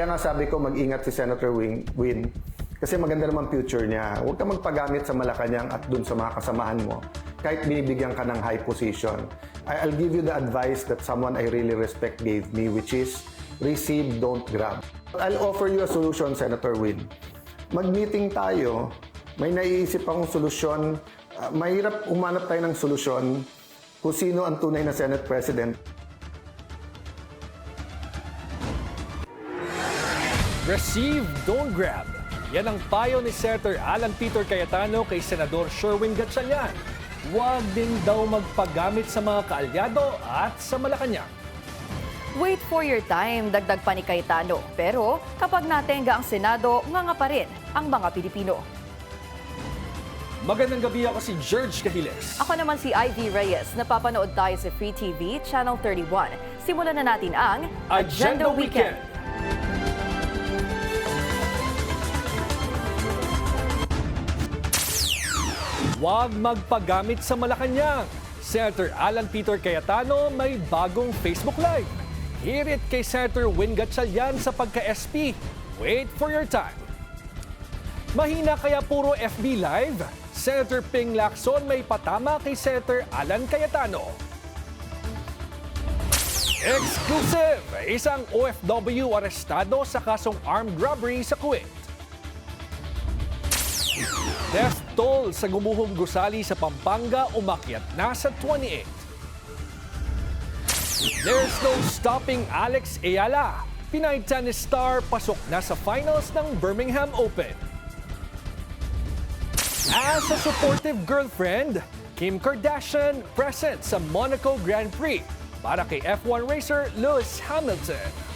Kaya nga sabi ko mag-ingat si Senator Win kasi maganda naman future niya. Huwag ka magpagamit sa Malacanang at dun sa mga kasamahan mo kahit binibigyan ka ng high position. I'll give you the advice that someone I really respect gave me, which is receive, don't grab. I'll offer you a solution, Senator Win. Mag-meeting tayo, may naiisip akong solusyon. Mahirap umanap tayo ng solusyon kung sino ang tunay na Senate President. Receive, don't grab. Yan ang payo ni Senator Alan Peter Cayetano kay Senador Sherwin Gatchalian. Huwag din daw magpagamit sa mga kaalyado at sa Malacanang. Wait for your time, dagdag pa ni Cayetano. Pero kapag natenga ang Senado, nga pa rin ang mga Pilipino. Magandang gabi, ako si George Cahiles. Ako naman si Ivy Reyes. Napapanood tayo sa Free TV, Channel 31. Simulan na natin ang Agenda Weekend. Huwag magpagamit sa Malacanang. Senator Alan Peter Cayetano may bagong Facebook Live. Hear it kay Senator Win Gatchalian sa pagka-SP. Wait for your time. Mahina kaya puro FB Live? Senator Ping Lacson may patama kay Senator Alan Cayetano. Exclusive! Isang OFW arestado sa kasong armed robbery sa Kuwait. Death toll sa gumuhong gusali sa Pampanga umakyat na sa 28. There's no stopping Alex Ayala. Pinay tennis star pasok na sa finals ng Birmingham Open. As a supportive girlfriend, Kim Kardashian present sa Monaco Grand Prix para kay F1 racer Lewis Hamilton.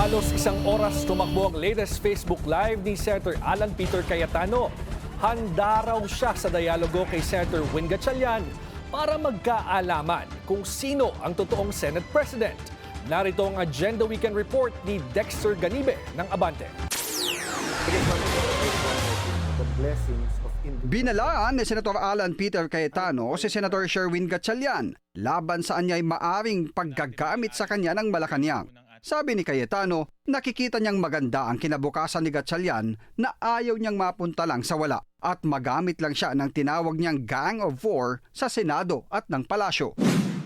Halos isang oras tumakbo ang latest Facebook Live ni Senator Alan Peter Cayetano. Handa raw siya sa dialogo kay Senator Win Gatchalian para magkaalaman kung sino ang totoong Senate President. Narito ang Agenda Weekend Report ni Dexter Ganibe ng Abante. Binalaan ni Senator Alan Peter Cayetano si Senator Sherwin Gatchalian laban sa anyay maaring paggagamit sa kanya ng Malacanang. Sabi ni Cayetano, nakikita niyang maganda ang kinabukasan ni Gatchalian na ayaw niyang mapunta lang sa wala at magamit lang siya ng tinawag niyang Gang of Four sa Senado at ng Palasyo.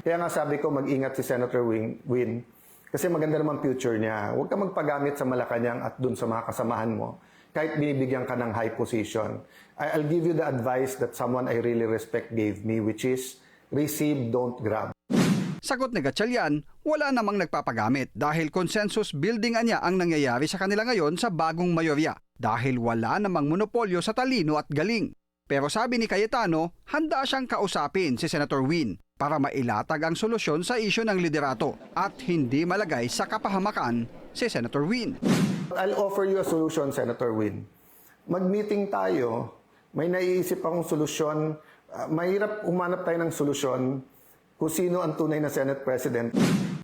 Kaya nga sabi ko mag-ingat si Senator Win kasi maganda naman future niya. Huwag ka magpagamit sa Malacanang at dun sa mga kasamahan mo kahit binibigyan ka ng high position. I'll give you the advice that someone I really respect gave me, which is receive, don't grab. Sagot ni Gatchalian, wala namang nagpapagamit dahil consensus building niya ang nangyayari sa kanila ngayon sa bagong mayorya dahil wala namang monopolyo sa talino at galing. Pero sabi ni Cayetano, handa siyang kausapin si Senator Win para mailatag ang solusyon sa isyu ng liderato at hindi malagay sa kapahamakan si Senator Win. I'll offer you a solution, Senator Win. Mag-meeting tayo, may naiisip akong solusyon. Mahirap umanap tayo ng solusyon kung sino ang tunay na Senate President.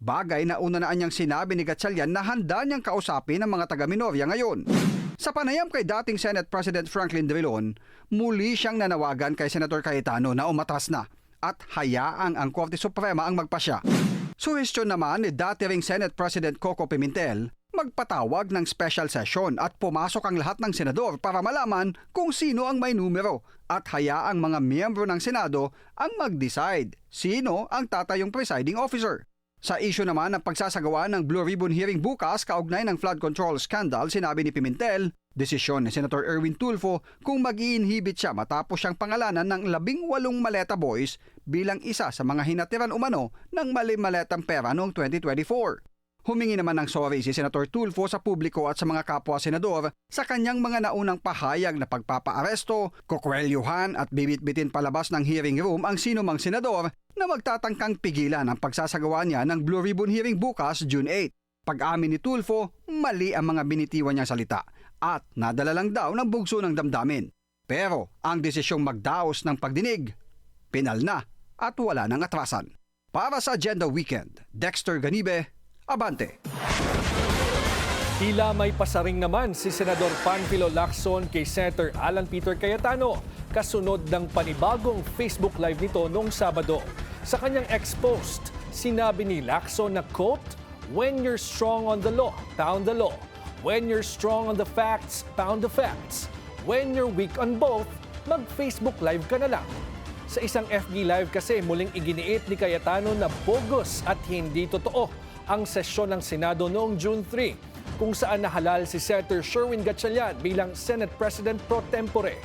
Bagay na una na niyang sinabi ni Gatchalian na handa niyang kausapin ang mga taga-minorya ngayon. Sa panayam kay dating Senate President Franklin Drilon, muli siyang nanawagan kay Senator Cayetano na umatras na at hayaang ang Korte Suprema ang magpasya. Suhestyon naman ni dating Senate President Coco Pimentel, magpatawag ng special session at pumasok ang lahat ng senador para malaman kung sino ang may numero at hayaang mga miyembro ng Senado ang mag-decide sino ang tatayong presiding officer. Sa issue naman ng pagsasagawa ng Blue Ribbon hearing bukas kaugnay ng flood control scandal, sinabi ni Pimentel, desisyon ni Senator Erwin Tulfo kung mag-i-inhibit siya matapos siyang pangalanan ng 18 maleta boys bilang isa sa mga hinatiran umano ng mali-maletang pera noong 2024. Humingi naman ng sorry si Senator Tulfo sa publiko at sa mga kapwa-senador sa kanyang mga naunang pahayag na pagpapaaresto, kukwelyuhan at bibit-bitin palabas ng hearing room ang sinumang senador na magtatangkang pigilan ang pagsasagawa niya ng Blue Ribbon hearing bukas June 8. Pag-amin ni Tulfo, mali ang mga binitiwan niyang salita at nadala lang daw ng bugso ng damdamin. Pero ang desisyong magdaos ng pagdinig, pinal na at wala nang atrasan. Para sa Agenda Weekend, Dexter Ganibe, Abante. Tila may pasaring naman si Senador Panfilo Lacson kay Senator Alan Peter Cayetano kasunod ng panibagong Facebook Live nito noong Sabado. Sa kanyang ex-post, sinabi ni Lacson na, quote, "When you're strong on the law, pound the law. When you're strong on the facts, pound the facts. When you're weak on both, mag-Facebook Live ka na lang." Sa isang FB Live kasi muling iginiit ni Cayetano na bogus at hindi totoo ang sesyon ng Senado noong June 3, kung saan nahalal si Senator Sherwin Gatchalian bilang Senate President pro tempore.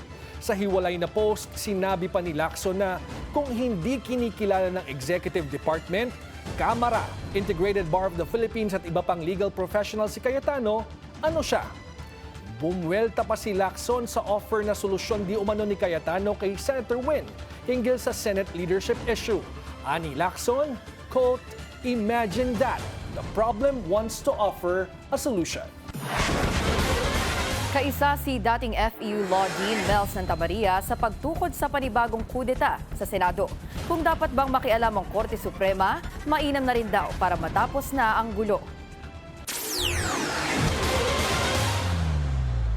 Sa hiwalay na post, sinabi pa ni Lacson na kung hindi kinikilala ng Executive Department, Kamara, Integrated Bar of the Philippines at iba pang legal professionals si Cayetano, ano siya? Bumwelta pa si Lacson sa offer na solusyon di umano ni Cayetano kay Senator Win hinggil sa Senate leadership issue. Ani Lacson, quote, "Imagine that. The problem wants to offer a solution." Kaisa si dating FEU Law Dean Mel Santamaria sa pagtukod sa panibagong kudeta sa Senado. Kung dapat bang makialam ang Korte Suprema, mainam na rin daw para matapos na ang gulo.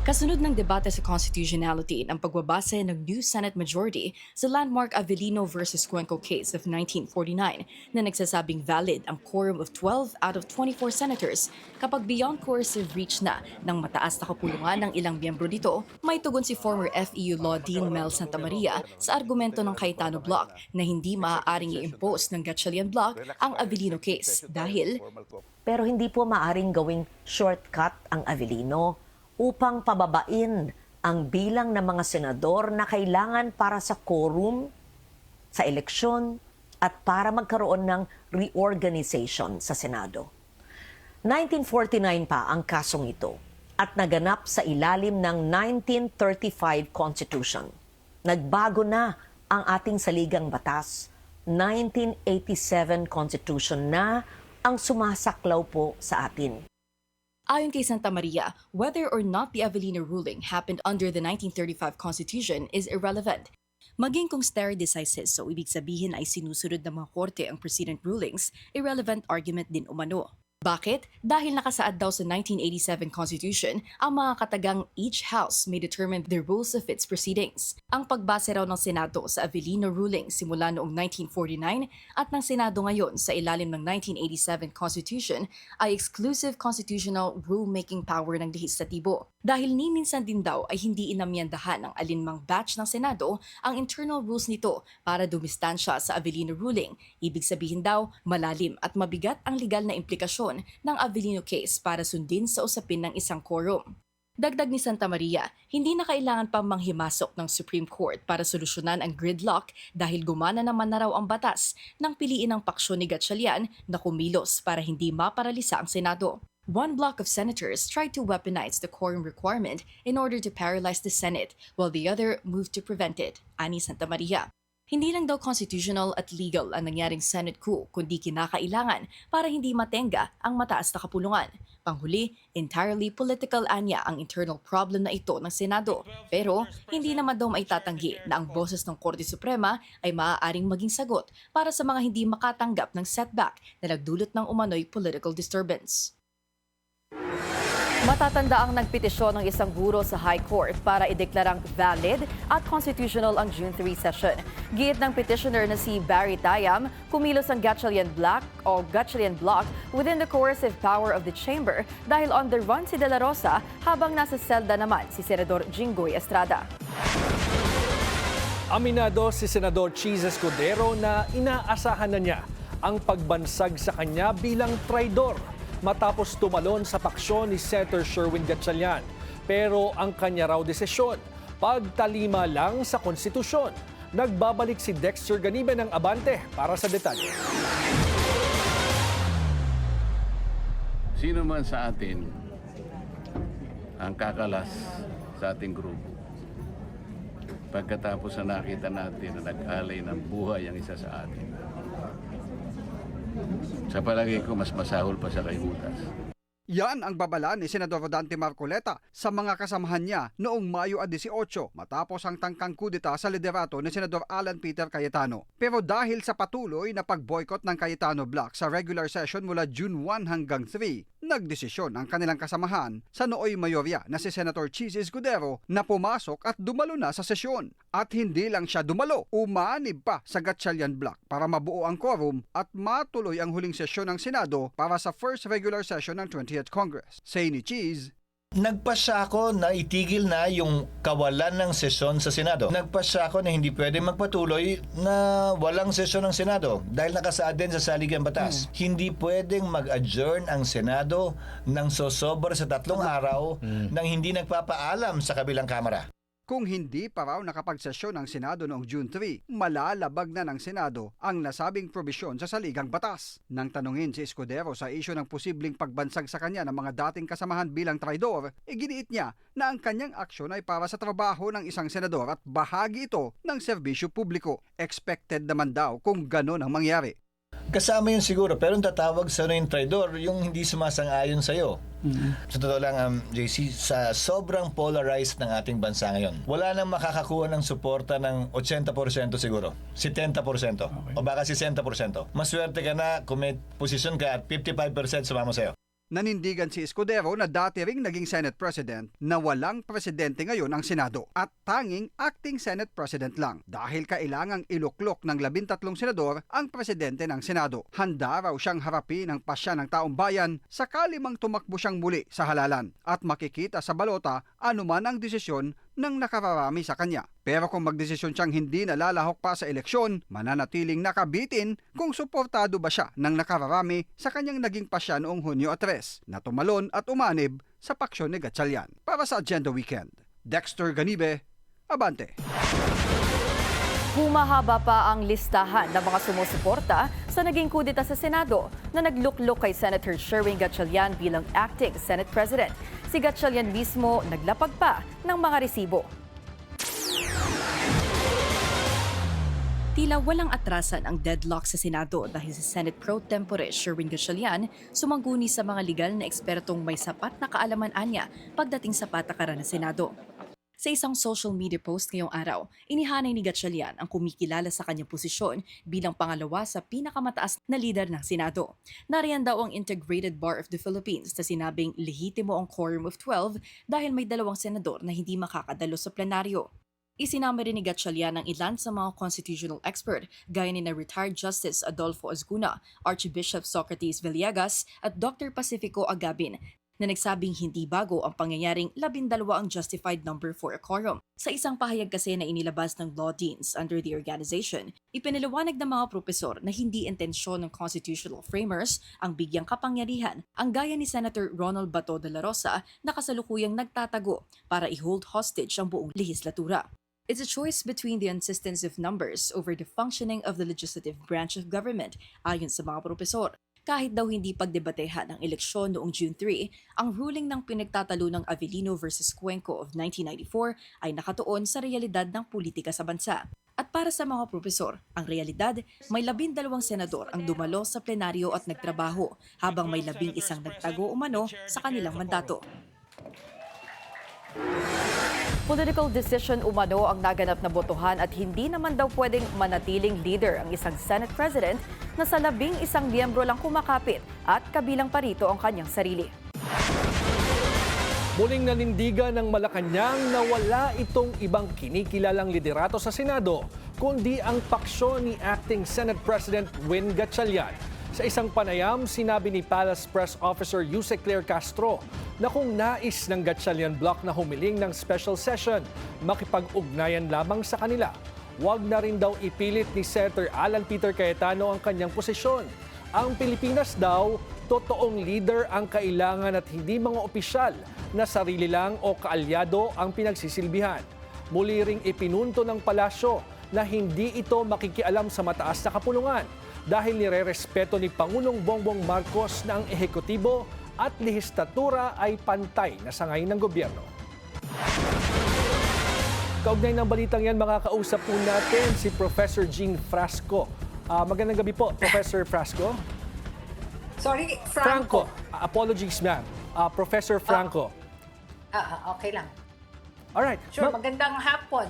Kasunod ng debate sa constitutionality ng pagbabase ng new Senate majority sa landmark Avellino versus Cuenco case of 1949 na nagsasabing valid ang quorum of 12 out of 24 senators kapag beyond coercive reach na ng mataas na kapulungan ng ilang miyembro nito, may tugon si former FEU Law Dean Mel Santamaria sa argumento ng Cayetano Bloc na hindi maaaring i-impose ng Gatchalian Bloc ang Avellino case dahil pero hindi po maaring gawing shortcut ang Avellino upang pababain ang bilang ng mga senador na kailangan para sa quorum, sa eleksyon, at para magkaroon ng reorganization sa Senado. 1949 pa ang kasong ito at naganap sa ilalim ng 1935 Constitution. Nagbago na ang ating saligang batas. 1987 Constitution na ang sumasaklaw po sa atin. ayon kay Santamaria, whether or not the Avellino ruling happened under the 1935 Constitution is irrelevant. Maging kung stare decisis, so ibig sabihin ay sinusunod ng mga korte ang precedent rulings, irrelevant argument din umano. Bakit? Dahil nakasaad daw sa 1987 Constitution ang mga katagang each house may determine the rules of its proceedings. Ang pagbase raw ng Senado sa Avellino ruling simula noong 1949 at ng Senado ngayon sa ilalim ng 1987 Constitution ay exclusive constitutional rulemaking power ng lehislatibo. Dahil ni minsan din daw ay hindi inamyandahan ng alinmang batch ng Senado ang internal rules nito para dumistansya sa Avellino ruling. Ibig sabihin daw, malalim at mabigat ang legal na implikasyon ng Avellino case para sundin sa usapin ng isang quorum. Dagdag ni Santamaria, hindi na kailangan pang manghimasok ng Supreme Court para solusyonan ang gridlock dahil gumana naman na raw ang batas nang piliin ng paksyon ni Gatchalian na kumilos para hindi maparalisa ang Senado. One block of senators tried to weaponize the quorum requirement in order to paralyze the Senate, while the other moved to prevent it, ani Santamaria. Hindi lang daw constitutional at legal ang nangyaring Senate coup, kundi kinakailangan para hindi matenga ang mataas na kapulungan. Panghuli, entirely political anya ang internal problem na ito ng Senado. Pero hindi naman daw maitatanggi na ang boses ng Korte Suprema ay maaaring maging sagot para sa mga hindi makatanggap ng setback na nagdulot ng umano'y political disturbance. Matatanda ang nagpetisyon ng isang guro sa High Court para ideklarang valid at constitutional ang June 3 session. Giit ng petitioner na si Barry Tayam, kumilos ang Gatchalian Bloc within the coercive power of the chamber dahil on the run si De La Rosa habang nasa selda naman si Senador Jinggoy Estrada. Aminado si Senador Cheese Escudero na inaasahan na niya ang pagbansag sa kanya bilang traidor matapos tumalon sa paksyon ni Senator Sherwin Gatchalian. Pero ang kanya raw desisyon, pagtalima lang sa konstitusyon. Nagbabalik si Dexter Ganibe ng Abante para sa detalye. Sino man sa atin ang kakalas sa ating grupo pagkatapos na nakita natin na nag-alay ng buhay ang isa sa atin. Sa palagay ko, mas masahol pa sa kay Butas. Yan ang babala ni Senador Rodante Marcoleta sa mga kasamahan niya noong Mayo 18 matapos ang tangkang kudeta sa liderato ni Senador Alan Peter Cayetano. Pero dahil sa patuloy na pag-boycott ng Cayetano Block sa regular session mula June 1 hanggang 3, nagdesisyon ang kanilang kasamahan sa nooy mayorya na si Senator Chis Escudero na pumasok at dumalo na sa sesyon. At hindi lang siya dumalo, umanib pa sa Gatchalian Block para mabuo ang quorum at matuloy ang huling sesyon ng Senado para sa first regular session ng 20th Congress. Say ni Cheese, nagpasya ako na itigil na yung kawalan ng sesyon sa Senado. Nagpasya ako na hindi pwede magpatuloy na walang sesyon ng Senado dahil nakasaad din sa saligang batas. Hindi pwedeng mag-adjourn ang Senado ng sosobra sa 3 araw nang hindi nagpapaalam sa kabilang kamara. kung hindi pa raw nakapagsesyon ang Senado noong June 3, malalabag na ng Senado ang nasabing probisyon sa saligang batas. Nang tanungin si Escudero sa isyu ng posibleng pagbansag sa kanya ng mga dating kasamahan bilang traidor, iginiit niya na ang kanyang aksyon ay para sa trabaho ng isang senador at bahagi ito ng serbisyo publiko. Expected naman daw kung ganon ang mangyari. Kasama yun siguro, pero ang tatawag sa yung traidor, yung hindi sumasang-ayon sa'yo. Sa totoo lang, JC, sa sobrang polarized ng ating bansa ngayon, wala nang makakakuha ng suporta ng 80% siguro, 70%, o baka 60%. Maswerte ka na kung may posisyon ka at 55% sumama sa'yo. Nanindigan si Escudero na dati ring naging Senate President na walang presidente ngayon ang Senado at tanging acting Senate President lang dahil kailangang iluklok ng 13 senador ang presidente ng Senado. Handa raw siyang harapin ang pasya ng taong bayan sakali mang tumakbo siyang muli sa halalan at makikita sa balota anuman ang desisyon ng nakararami sa kanya. Pero kung magdesisyon siyang hindi nalalahok pa sa eleksyon, mananatiling nakabitin kung suportado ba siya ng nakararami sa kanyang naging pasya noong Hunyo 3 na tumalon at umanib sa paksyon ni Gatchalian. Para sa Agenda Weekend, Dexter Ganibe, Abante. Humahaba pa ang listahan ng mga sumusuporta sa naging kudeta sa Senado na nagluklok kay Senator Sherwin Gatchalian bilang acting Senate President. Si Gatchalian mismo naglapag pa ng mga resibo. Tila walang atrasan ang deadlock sa Senado dahil si Senate Pro Tempore Sherwin Gatchalian sumangguni sa mga legal na ekspertong may sapat na kaalaman anya pagdating sa patakaran ng Senado. Sa isang social media post ngayong araw, inihanay ni Gatchalian ang kumikilala sa kanyang posisyon bilang pangalawa sa pinakamataas na lider ng Senado. Nariyan daw ang Integrated Bar of the Philippines na sinabing lehitimo ang quorum of 12 dahil may 2 senador na hindi makakadalo sa plenaryo. Isinama rin ni Gatchalian ang ilan sa mga constitutional expert gaya ni na retired Justice Adolfo Azcuna, Archbishop Socrates Villegas at Dr. Pacifico Agabin na nagsabing hindi bago ang pangyayaring 12 ang justified number for a quorum. Sa isang pahayag kasi na inilabas ng law deans under the organization, ipinaliwanag ng mga propesor na hindi intensyon ng constitutional framers ang bigyang kapangyarihan ang gaya ni Senator Ronald Bato de la Rosa na kasalukuyang nagtatago para i-hold hostage ang buong lehislatura. It's a choice between the insistence of numbers over the functioning of the legislative branch of government, ayon sa mga propesor. Kahit daw hindi pagdebatehan ang eleksyon noong June 3, ang ruling ng pinagtatalo ng Avellino versus Cuenco of 1994 ay nakatuon sa realidad ng politika sa bansa. At para sa mga propesor, ang realidad, may 12 senador ang dumalo sa plenaryo at nagtrabaho, habang may 11 nagtago umano sa kanilang mandato. Political decision umano ang naganap na botohan at hindi naman daw pwedeng manatiling leader ang isang Senate President na sa 11 miyembro lang kumakapit at kabilang pa rito ang kanyang sarili. Muling nanindigan ng Malacanang na wala itong ibang kinikilalang liderato sa Senado kundi ang paksyon ni Acting Senate President Win Gatchalian. Sa isang panayam, sinabi ni Palace Press Officer Yusek Claire Castro na kung nais ng Gatchalian Block na humiling ng special session, makipag-ugnayan lamang sa kanila. Huwag na rin daw ipilit ni Senator Alan Peter Cayetano ang kanyang posisyon. Ang Pilipinas daw, totoong leader ang kailangan at hindi mga opisyal na sarili lang o kaalyado ang pinagsisilbihan. Muli ring ipinunto ng palasyo na hindi ito makikialam sa mataas na kapulungan dahil nire-respeto ni Pangulong Bongbong Marcos na ang ehekutibo at lehislatura ay pantay na sangay ng gobyerno. Kaugnay ng balitang yan, makakausap po natin si Professor Jean Frasco. Magandang gabi po, Professor Frasco. Sorry, Franco. Apologies, ma'am. Professor Franco. Okay lang. Alright. Sure, Ma'am, magandang hapon.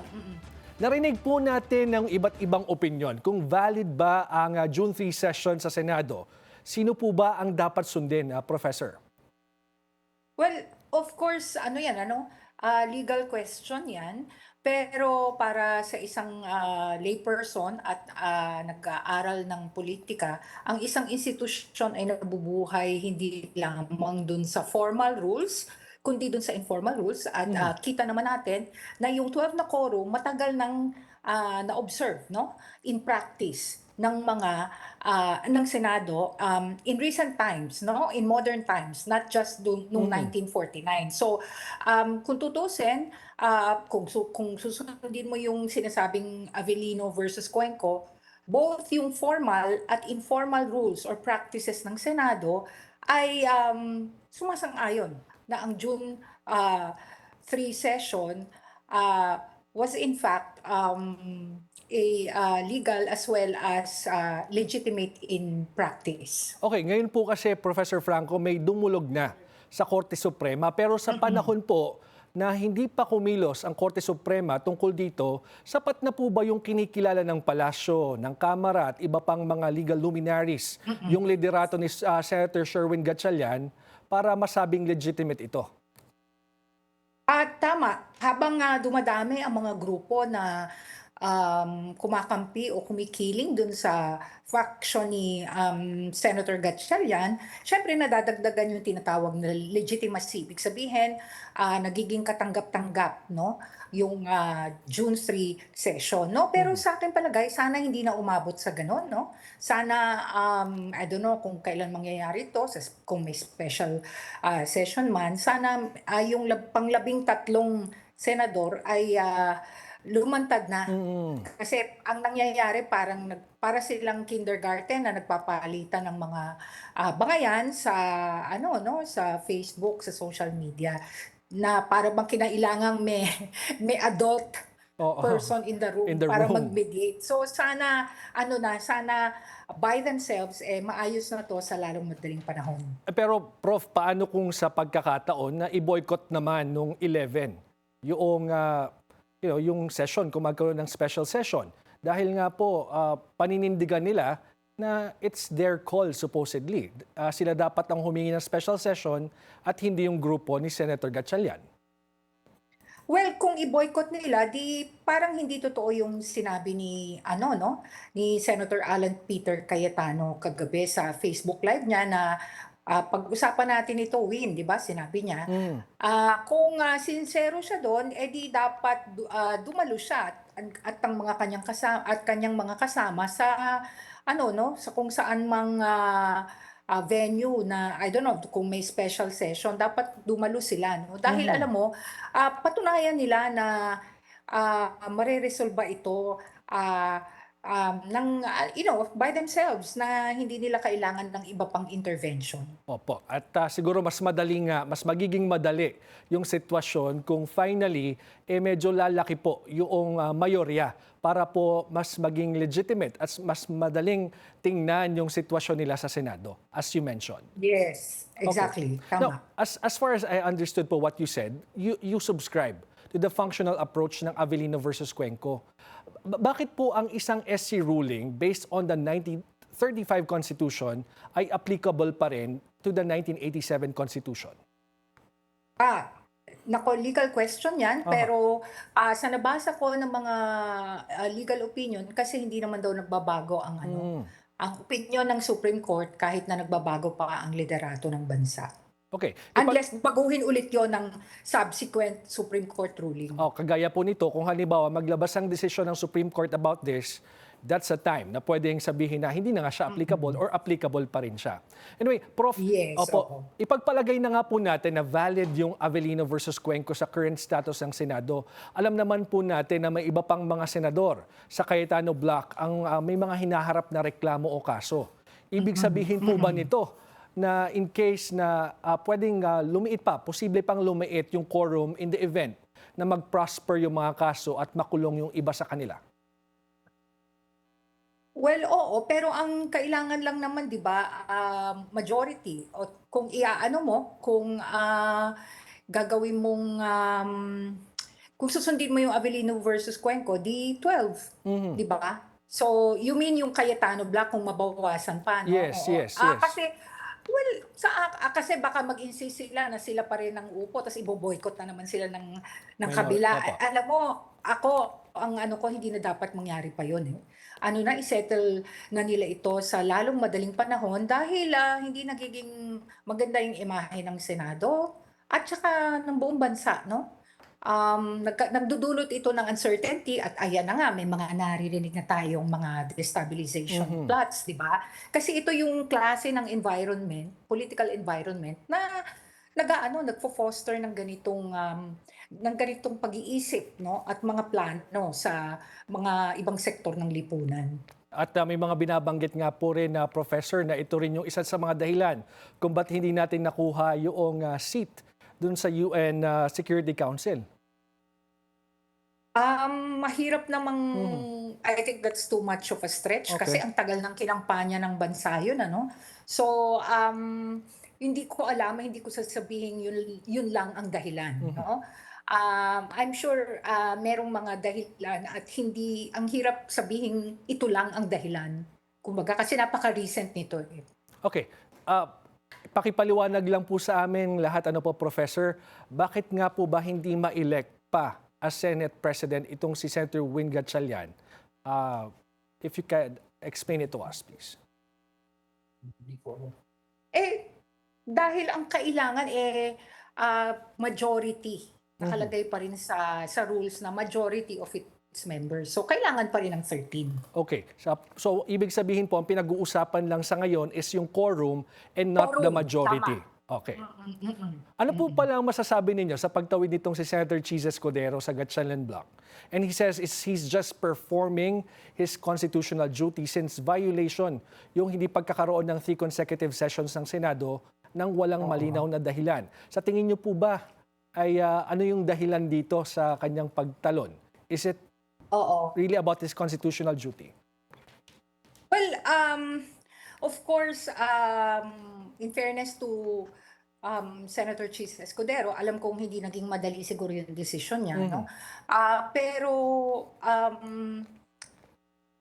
narinig po natin ng iba't ibang opinyon kung valid ba ang June 3 session sa Senado. Sino po ba ang dapat sundin, Professor? Well, of course, legal question yan. Pero para sa isang layperson at nag-aaral ng politika, ang isang institusyon ay nabubuhay hindi lamang dun sa formal rules, kundi dun sa informal rules. At kita naman natin na yung 12 na quorum matagal nang na-observe, no, in practice ng mga ng Senado in recent times, no, in modern times, not just noong 1949. So kung tutusin, kung susundin mo yung sinasabing Avellino versus Cuenco, both yung formal at informal rules or practices ng Senado ay sumasang-ayon na ang June 3 session was in fact legal as well as legitimate in practice. Okay, ngayon po kasi, Professor Franco, may dumulog na sa Korte Suprema. Pero sa panahon po na hindi pa kumilos ang Korte Suprema tungkol dito, sapat na po ba yung kinikilala ng palasyo, ng Kamara at iba pang mga legal luminaries, yung liderato ni Senator Sherwin Gatchalian para masabing legitimate ito? At tama, habang dumadami ang mga grupo na kumakampi o kumikiling dun sa faction ni Senator Gatchalian, syempre nadadagdagan yung tinatawag na legitimacy. Ibig sabihin, nagiging katanggap-tanggap, no, yung June 3 session, no? Pero sa akin palagay, sana hindi na umabot sa ganun, no? Sana, I don't know kung kailan mangyayari ito, kung may special session man, sana yung pang-13 senador ay lumantad na. Kasi ang nangyayari para silang kindergarten na nagpapalitan ng mga bangayan sa sa Facebook, sa social media, na para bang kinailangang may adult person in the room para mag-mediate. So sana sana by themselves maayos na to sa lalong madaling panahon. Pero Prof, paano kung sa pagkakataon na i-boycott naman nung 11 yung yung session, kung magkaroon ng special session? Dahil nga po, paninindigan nila na it's their call supposedly. Sila dapat ang humingi ng special session at hindi yung grupo ni Senator Gatchalian. Well, kung i-boycott nila, di parang hindi totoo yung sinabi ni ni Senator Alan Peter Cayetano kagabi sa Facebook Live niya na pag-usapan natin ito, Win, di ba? Sinabi niya. Kung sincero siya doon, di dapat dumalo siya at ang mga kanyang mga kasama sa sa kung saan mang venue na, I don't know, kung may special session, dapat dumalo sila, no? Dahil alam mo, patunayan nila na mareresolba ito by themselves, na hindi nila kailangan ng iba pang intervention. Opo. At siguro mas magiging madali yung sitwasyon kung finally medyo lalaki po yung mayorya para po mas maging legitimate at mas madaling tingnan yung sitwasyon nila sa Senado, as you mentioned. Yes, exactly. Okay. Tama. Now, as far as I understood po what you said, you subscribe to the functional approach ng Avellino versus Cuenco. Bakit po ang isang SC ruling based on the 1935 Constitution ay applicable pa rin to the 1987 Constitution? Legal question yan, pero sa nabasa ko ng mga legal opinion, kasi hindi naman daw nagbabago ang ang opinion ng Supreme Court kahit na nagbabago pa ang liderato ng bansa. Okay. Unless baguhin ulit yon ng subsequent Supreme Court ruling. Kagaya po nito, kung halimbawa maglabas ang desisyon ng Supreme Court about this, that's a time na pwedeng sabihin na hindi na nga siya applicable or applicable pa rin siya. Anyway, Prof, Yes, ipagpalagay na nga po natin na valid yung Avellino versus Cuenco sa current status ng Senado. Alam naman po natin na may iba pang mga senador sa Cayetano Block ang may mga hinaharap na reklamo o kaso. Ibig sabihin po ba nito na in case na pwedeng lumiit pa, posible pang lumiit yung quorum in the event na mag-prosper yung mga kaso at makulong yung iba sa kanila? Well, oo, pero ang kailangan lang naman 'di ba, majority o kung iaano mo, kung, gagawin mong, kung susundin mo yung Avellino versus Cuenco, di 12, 'di ba? So, you mean yung Cayetano Black kung mabawasan pa, no? Yes, Oo. yes, yes. Kasi well, kasi baka mag-insist sila na sila pa rin ang upo ta's ibo-boycott na naman sila ng kabila. Opo. Alam mo, ako, ang ano ko, hindi na dapat mangyari pa yun, eh. Ano na, isettle na nila ito sa lalong madaling panahon dahil hindi nagiging maganda yung imahe ng Senado at saka ng buong bansa, no? Nagdudulot ito ng uncertainty at ayan na nga, may mga naririnig na tayong mga destabilization plots, di ba? Kasi ito yung klase ng environment, political environment na nagfo-foster ng ganitong pag-iisip, no, at mga plano sa mga ibang sektor ng lipunan. At may mga binabanggit nga po rin na professor na ito rin yung isa sa mga dahilan kung ba't hindi natin nakuha yung seat dun sa UN Security Council. Mahirap namang, I think that's too much of a stretch kasi ang tagal ng kinampanya ng bansa yun, ano? So, hindi ko alam, hindi ko sasabihin yun lang ang dahilan, no? I'm sure merong mga dahilan at hindi, ang hirap sabihin ito lang ang dahilan. Kumbaga, kasi napaka-recent nito. Okay. Pakipaliwanag lang po sa amin lahat, ano po, Professor, bakit nga po ba hindi ma-elect pa as Senate President itong si Senator Win Gatchalian? If you can explain it to us, please. Dahil ang kailangan majority. Nakalagay pa rin sa rules na majority of its members. So, kailangan pa rin ng 13. Okay. So, ibig sabihin po, ang pinag-uusapan lang sa ngayon is yung quorum and not the Quorum, majority. tama. Okay. Ano po pala ang masasabi ninyo sa pagtawid nitong si Senator Chis Escudero sa Gatchalian Block? And he says he's just performing his constitutional duty since violation yung hindi pagkakaroon ng 3 consecutive sessions ng Senado nang walang malinaw na dahilan. Sa tingin niyo po ba ay ano yung dahilan dito sa kanyang pagtalon? Is it really about his constitutional duty? Well, of course, in fairness to Senator Chis Escudero, alam kong hindi naging madali siguro yung decision niya, no? Pero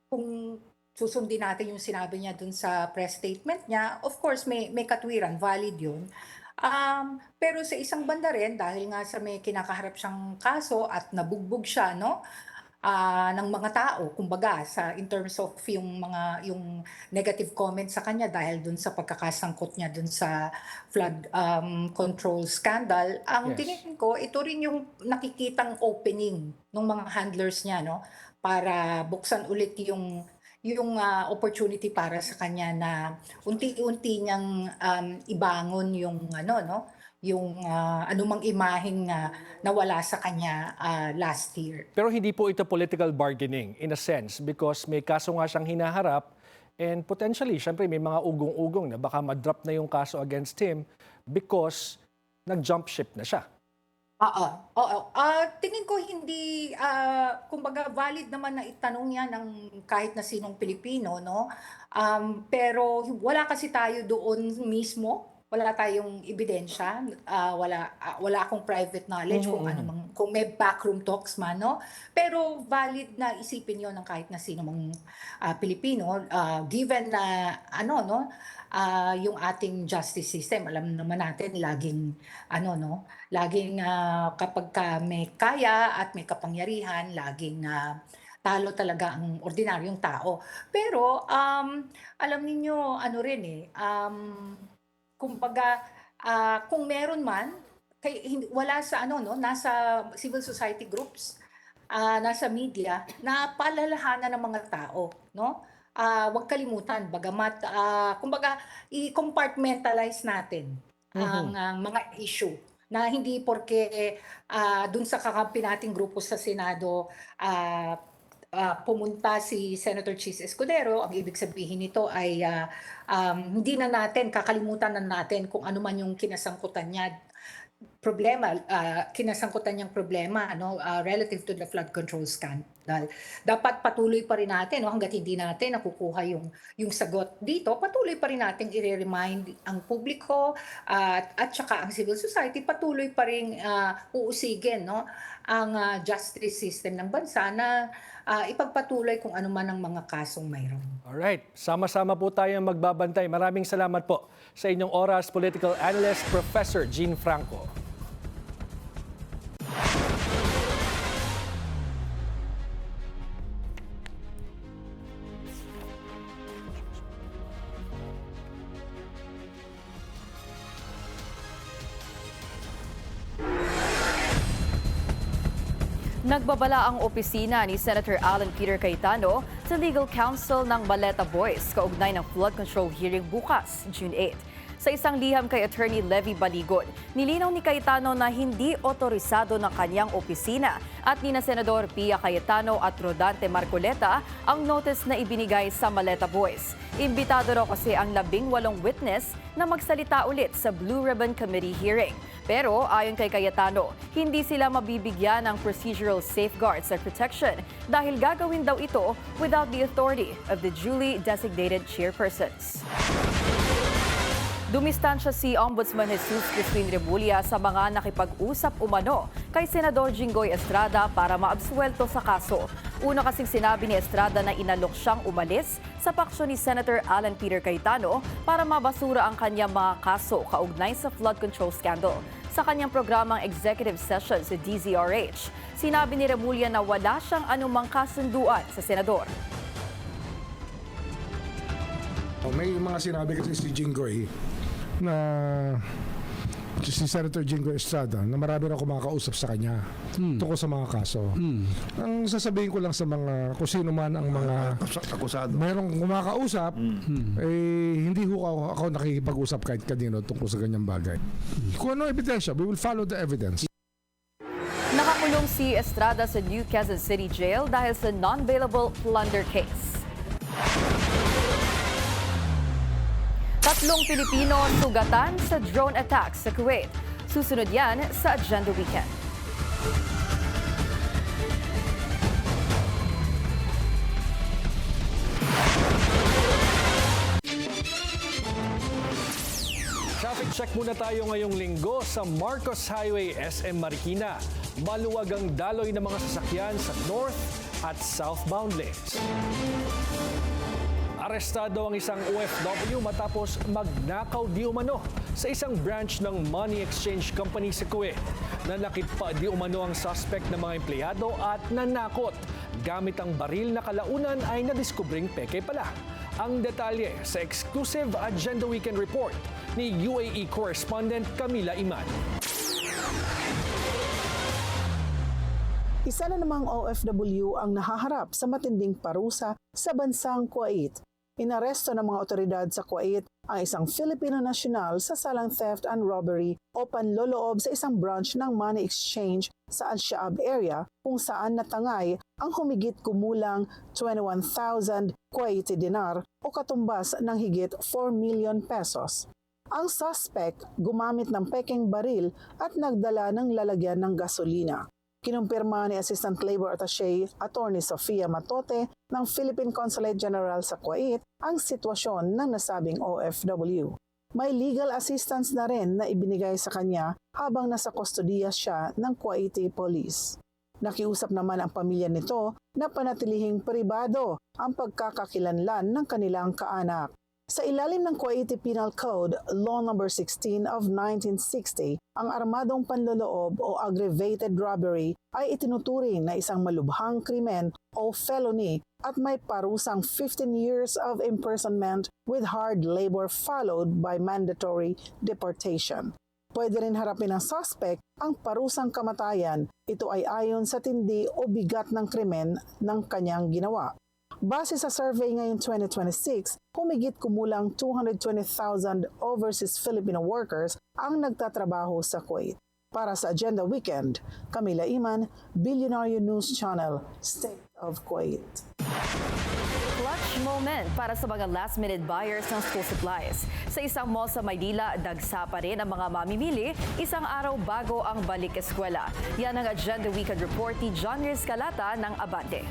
kung susundin natin yung sinabi niya dun sa press statement niya, of course may katwiran, valid yun. Pero sa isang banda rin, dahil nga sa may kinakaharap siyang kaso at nabugbog siya, no? Ng mga tao, kumbaga in terms of yung negative comments sa kanya dahil dun sa pagkakasangkot niya dun sa flood control scandal. Ang tingin ko, ito rin yung nakikitang opening ng mga handlers niya, no, para buksan ulit yung opportunity para sa kanya na unti-unti niyang ibangon yung yung anumang imaheng nawala sa kanya last year. Pero hindi po ito political bargaining in a sense because may kaso nga siyang hinaharap and potentially, syempre may mga ugong-ugong na baka ma-drop na yung kaso against him because nag-jump ship na siya. Oo. Tingin ko hindi, kumbaga valid naman na itanong yan ng kahit na sinong Pilipino, no? Pero wala kasi tayo doon mismo. Wala tayong ebidensya, wala akong private knowledge kung may backroom talks man, no? Pero valid na isipin 'yon ng kahit na sino mang Pilipino, given na yung ating justice system, alam naman natin laging kapag may kaya at may kapangyarihan, laging talo talaga ang ordinaryong tao. Pero alam niyo kumbaga, kung meron man, wala sa nasa civil society groups, nasa media, na paalalahanan ng mga tao, no? Huwag kalimutan, bagamat, kumbaga, i-compartmentalize natin ang mga issue na hindi porke dun sa kakampi nating grupo sa Senado, pumunta si Senator Chis Escudero, ang ibig sabihin nito ay hindi na natin, kakalimutan na natin kung ano man yung kinasangkutan niya. problema, kinasangkutan niyang problema relative to the flood control scandal. Dapat patuloy pa rin natin hangga't hindi natin nakukuha yung sagot dito, patuloy pa rin natin i-remind ang publiko at saka ang civil society, patuloy pa rin uusigin ang justice system ng bansa na ipagpatuloy kung ano man ang mga kasong mayroon. Alright, sama-sama po tayong magbabantay. Maraming salamat po sa inyong oras, Political Analyst Professor Jean Franco. Nagbabala ang opisina ni Senator Alan Peter Cayetano sa Legal Counsel ng Maleta Boys kaugnay ng flood control hearing bukas, June 8. Sa isang liham kay Attorney Levy Baligon, nilinaw ni Cayetano na hindi otorisado ng kanyang opisina at ni na Senador Pia Cayetano at Rodante Marcoleta ang notice na ibinigay sa Maleta Boys. Imbitado raw kasi ang 18 witness na magsalita ulit sa Blue Ribbon Committee hearing. Pero ayon kay Cayetano, hindi sila mabibigyan ng procedural safeguards at protection dahil gagawin daw ito without the authority of the duly designated chairpersons. Dumistansya si Ombudsman Jesus Crispin Remulla sa mga nakipag-usap umano kay Senador Jinggoy Estrada para maabsuelto sa kaso. Una kasing sinabi ni Estrada na inalok siyang umalis sa paksyon ni Senator Alan Peter Cayetano para mabasura ang kanyang mga kaso kaugnay sa flood control scandal. Sa kanyang programang executive session sa DZRH, sinabi ni Remulla na wala siyang anumang kasunduan sa senador. May mga sinabi kasi si Jinggoy na si Senator Jinggoy Estrada na marami na kumakausap sa kanya tungkol sa mga kaso. Ang sasabihin ko lang sa mga kung sino man ang mga akusado, mayroong kumakausap, hindi ho ako nakikipag-usap kahit kanino tungkol sa ganyang bagay. Kung ano ebidensya, we will follow the evidence. Nakakulong si Estrada sa New Quezon City Jail dahil sa non-bailable plunder case. 3 Pilipino sugatan sa drone attack sa Kuwait. Susunod yan sa Agenda Weekend. Traffic check muna tayo ngayong linggo sa Marcos Highway, SM Marikina. Maluwag ang daloy ng mga sasakyan sa north at southbound lanes. Arestado ang isang OFW matapos magnakaw di umano sa isang branch ng Money Exchange Company sa Kuwait. Nanakit pa di umano ang suspect ng mga empleyado at nanakot. Gamit ang baril na kalaunan ay nadiskubring peke pala. Ang detalye sa exclusive Agenda Weekend Report ni UAE correspondent Camila Iman. Isa na namang OFW ang nahaharap sa matinding parusa sa bansang Kuwait. Inaresto ng mga otoridad sa Kuwait ang isang Filipino nasyonal sa salang theft and robbery o panloloob sa isang branch ng Money Exchange sa Al-Shaab area kung saan natangay ang humigit kumulang 21,000 Kuwaiti dinar o katumbas ng higit 4 million pesos. Ang suspect gumamit ng pekeng baril at nagdala ng lalagyan ng gasolina. Kinumpirma ni Assistant Labor Attaché Attorney Sofia Matote ng Philippine Consulate General sa Kuwait ang sitwasyon ng nasabing OFW. May legal assistance na rin na ibinigay sa kanya habang nasa kustodiya siya ng Kuwaiti Police. Nakiusap naman ang pamilya nito na panatilihing pribado ang pagkakakilanlan ng kanilang kaanak. Sa ilalim ng Kuwaiti Penal Code, Law No. 16 of 1960, ang armadong panloloob o aggravated robbery ay itinuturing na isang malubhang krimen o felony at may parusang 15 years of imprisonment with hard labor followed by mandatory deportation. Pwede rin harapin ng suspect ang parusang kamatayan. Ito ay ayon sa tindi o bigat ng krimen ng kanyang ginawa. Base sa survey ngayong 2026, humigit kumulang 220,000 overseas Filipino workers ang nagtatrabaho sa Kuwait. Para sa Agenda Weekend, Camila Iman, Billionaire News Channel, State of Kuwait. Clutch moment para sa mga last-minute buyers ng school supplies. Sa isang mall sa Maynila, dagsa pa rin ang mga mamimili isang araw bago ang balik eskwela. Yan ang Agenda Weekend Report ni John Riz Calata ng Abante.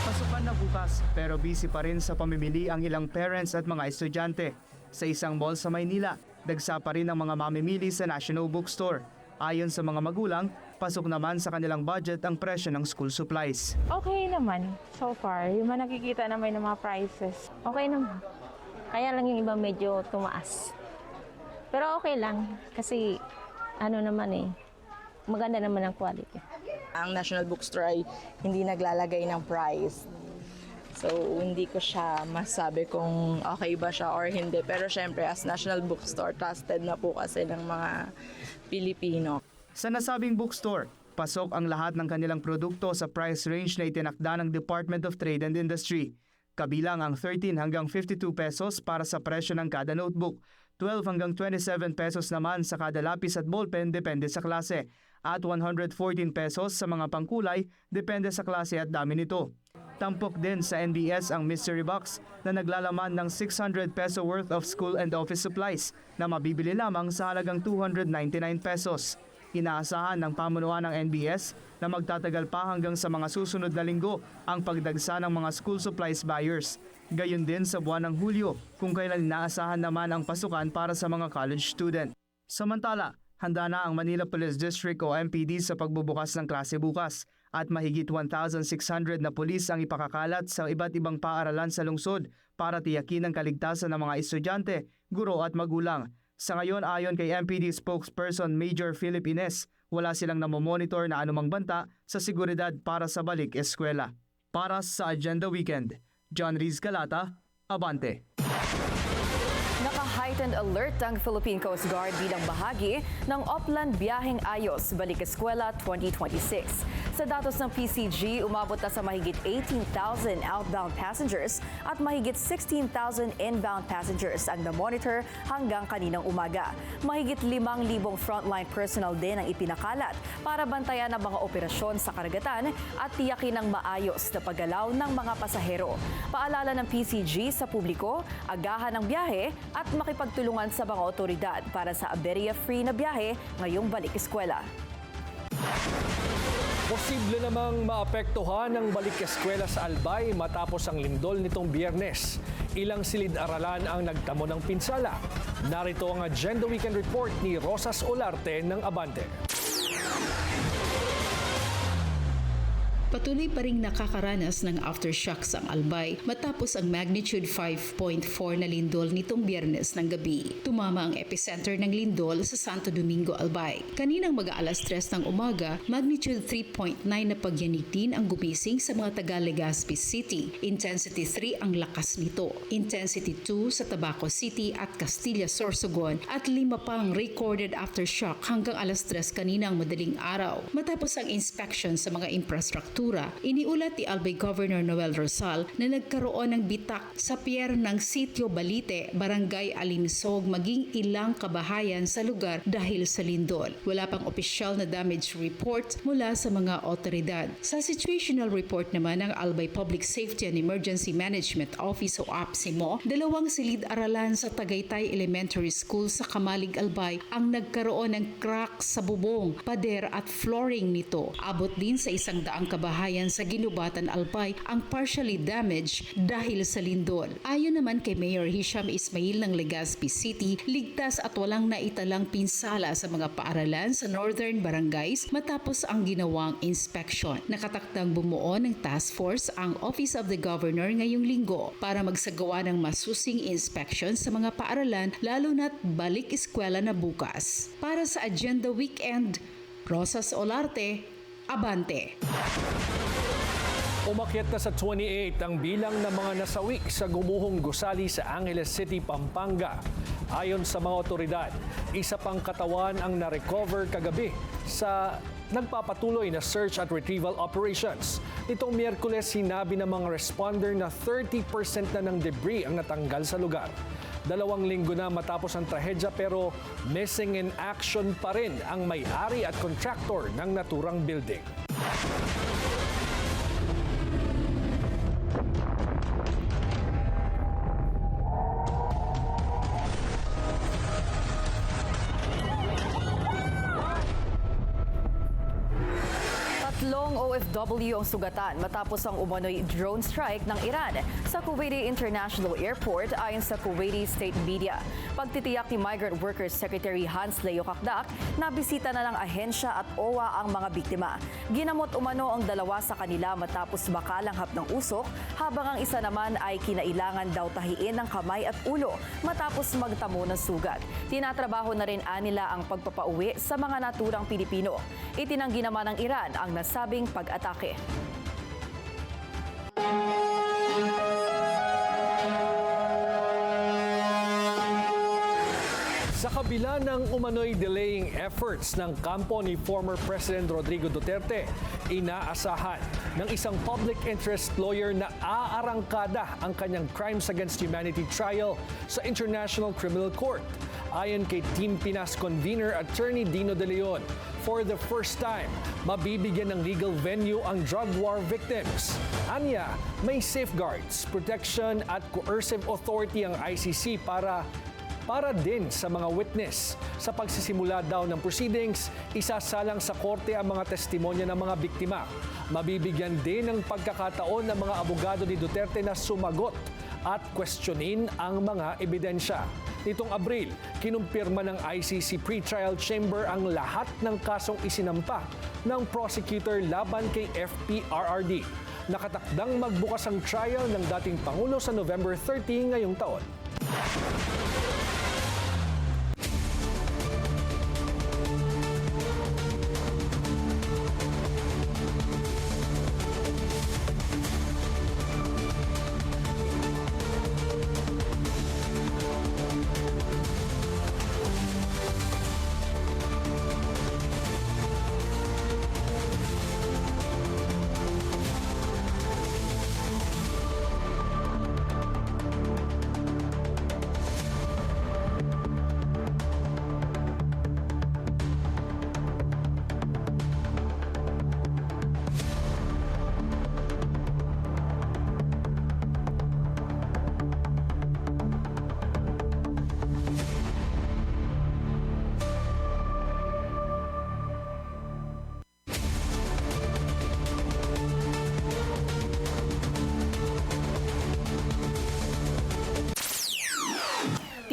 Pasukan na bukas pero busy pa rin sa pamimili ang ilang parents at mga estudyante. Sa isang mall sa Maynila, dagsa pa rin ang mga mamimili sa National Bookstore. Ayon sa mga magulang, pasok naman sa kanilang budget ang presyo ng school supplies. Okay naman so far. Yung mga nakikita naman ng mga prices, okay naman. Kaya lang yung iba medyo tumaas. Pero okay lang kasi maganda naman ang quality. Ang National Bookstore ay hindi naglalagay ng price. So, hindi ko siya masabi kung okay ba siya or hindi. Pero syempre, as National Bookstore, trusted na po kasi ng mga Pilipino. Sa nasabing bookstore, pasok ang lahat ng kanilang produkto sa price range na itinakda ng Department of Trade and Industry. Kabilang ang 13 hanggang 52 pesos para sa presyo ng kada notebook, 12 hanggang 27 pesos naman sa kada lapis at ballpen depende sa klase, at 114 pesos sa mga pangkulay depende sa klase at dami nito. Tampok din sa NBS ang mystery box na naglalaman ng 600 peso worth of school and office supplies na mabibili lamang sa halagang 299 pesos. Inaasahan ng pamunuan ng NBS na magtatagal pa hanggang sa mga susunod na linggo ang pagdagsa ng mga school supplies buyers. Gayon din sa buwan ng Hulyo kung kailan inaasahan naman ang pasukan para sa mga college student. Samantala, handa na ang Manila Police District o MPD sa pagbubukas ng klase bukas at mahigit 1,600 na pulis ang ipakakalat sa iba't ibang paaralan sa lungsod para tiyakin ang kaligtasan ng mga estudyante, guro at magulang. Sa ngayon, ayon kay MPD spokesperson Major Philip Ines, wala silang namomonitor na anumang banta sa seguridad para sa balik eskwela. Para sa Agenda Weekend, John Riz Calata, Abante. Naka-heightened alert ang Philippine Coast Guard bilang bahagi ng Oplan Biyaheng Ayos Balik Eskwela 2026. Sa datos ng PCG, umabot na sa mahigit 18,000 outbound passengers at mahigit 16,000 inbound passengers ang na-monitor hanggang kaninang umaga. Mahigit 5,000 frontline personnel din ang ipinakalat para bantayan ang mga operasyon sa karagatan at tiyakin ang maayos na paggalaw ng mga pasahero. Paalala ng PCG sa publiko, agahan ang biyahe at makipagtulungan sa mga otoridad para sa aberya-free na biyahe ngayong balik eskwela. Posible namang maapektuhan ang balik eskwela sa Albay matapos ang lindol nitong Biyernes. Ilang silid-aralan ang nagtamo ng pinsala. Narito ang Agenda Weekend Report ni Rosas Olarte ng Abante. Patuloy pa ring nakakaranas ng aftershocks ang Albay matapos ang magnitude 5.4 na lindol nitong Biyernes ng gabi. Tumama ang epicenter ng lindol sa Santo Domingo, Albay. Kaninang mag-aalas 3 ng umaga, magnitude 3.9 na pagyanig din ang gumising sa mga taga Legazpi City. Intensity 3 ang lakas nito. Intensity 2 sa Tabaco City at Castilla, Sorsogon at 5 pang recorded aftershock hanggang alas 3 kaninang madaling araw. Matapos ang inspection sa mga infrastruktura, iniulat ni Albay Governor Noel Rosal na nagkaroon ng bitak sa pier ng Sitio Balite, Barangay Alinsog maging ilang kabahayan sa lugar dahil sa lindol. Wala pang opisyal na damage report mula sa mga otoridad. Sa situational report naman ng Albay Public Safety and Emergency Management Office o APSIMO, 2 silid-aralan sa Tagaytay Elementary School sa Kamalig, Albay ang nagkaroon ng crack sa bubong, pader at flooring nito. Abot din sa 100 kabahayan sa Ginubatan, Albay ang partially damaged dahil sa lindol. Ayon naman kay Mayor Hisham Ismail ng Legazpi City, ligtas at walang naitalang pinsala sa mga paaralan sa northern barangays matapos ang ginawang inspection. Nakatakdang bumuo ng task force ang Office of the Governor ngayong linggo para magsagawa ng masusing inspection sa mga paaralan lalo na't balik eskwela na bukas. Para sa Agenda Weekend, Rosas Olarte, Abante. Umakyat na sa 28 ang bilang ng mga nasawi sa gumuhong gusali sa Angeles City, Pampanga. Ayon sa mga otoridad, isa pang katawan ang na-recover kagabi sa nagpapatuloy na search at retrieval operations. Nitong Miyerkules, sinabi ng mga responder na 30% na ng debris ang natanggal sa lugar. 2 linggo na matapos ang trahedya pero missing in action pa rin ang may-ari at contractor ng naturang building. Tatlong OFW ang sugatan matapos ang umano'y drone strike ng Iran sa Kuwaiti International Airport ayon sa Kuwaiti State Media. Pagtitiyak ni Migrant Workers Secretary Hans Leo Kakdak na bisita na ng ahensya at OWA ang mga biktima. Ginamot umano ang dalawa sa kanila matapos makalanghap ng usok, habang ang isa naman ay kinailangan daw tahiin ng kamay at ulo matapos magtamo ng sugat. Tinatrabaho na rin anila ang pagpapauwi sa mga naturang Pilipino. Itinanggi naman ng Iran ang nasabing pag-atake. Sa kabila ng umano'y delaying efforts ng kampo ni former President Rodrigo Duterte, inaasahan ng isang public interest lawyer na aarangkada ang kanyang Crimes Against Humanity trial sa International Criminal Court. Ayon kay Team Pinas convener Attorney Dino De Leon, for the first time, mabibigyan ng legal venue ang drug war victims. Anya, may safeguards, protection at coercive authority ang ICC para din sa mga witness. Sa pagsisimula daw ng proceedings, isasalang sa korte ang mga testimonya ng mga biktima. Mabibigyan din ng pagkakataon ng mga abogado ni Duterte na sumagot at questionin ang mga ebidensya. Nitong Abril, kinumpirma ng ICC Pretrial Chamber ang lahat ng kasong isinampa ng prosecutor laban kay FPRRD. Nakatakdang magbukas ang trial ng dating Pangulo sa November 30 ngayong taon.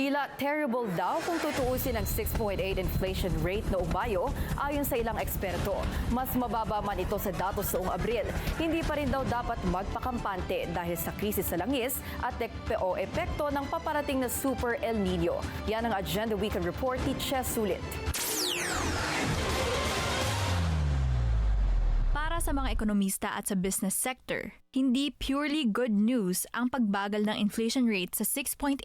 Tila terrible daw kung tutuusin ang 6.8 inflation rate noong Mayo ayon sa ilang eksperto. Mas mababa man ito sa datos noong Abril. Hindi pa rin daw dapat magpakampante dahil sa krisis sa langis at epekto ng paparating na Super El Nino. Yan ang Agenda Weekend Report ni Ches Sulit. Para sa mga ekonomista at sa business sector, hindi purely good news ang pagbagal ng inflation rate sa 6.8%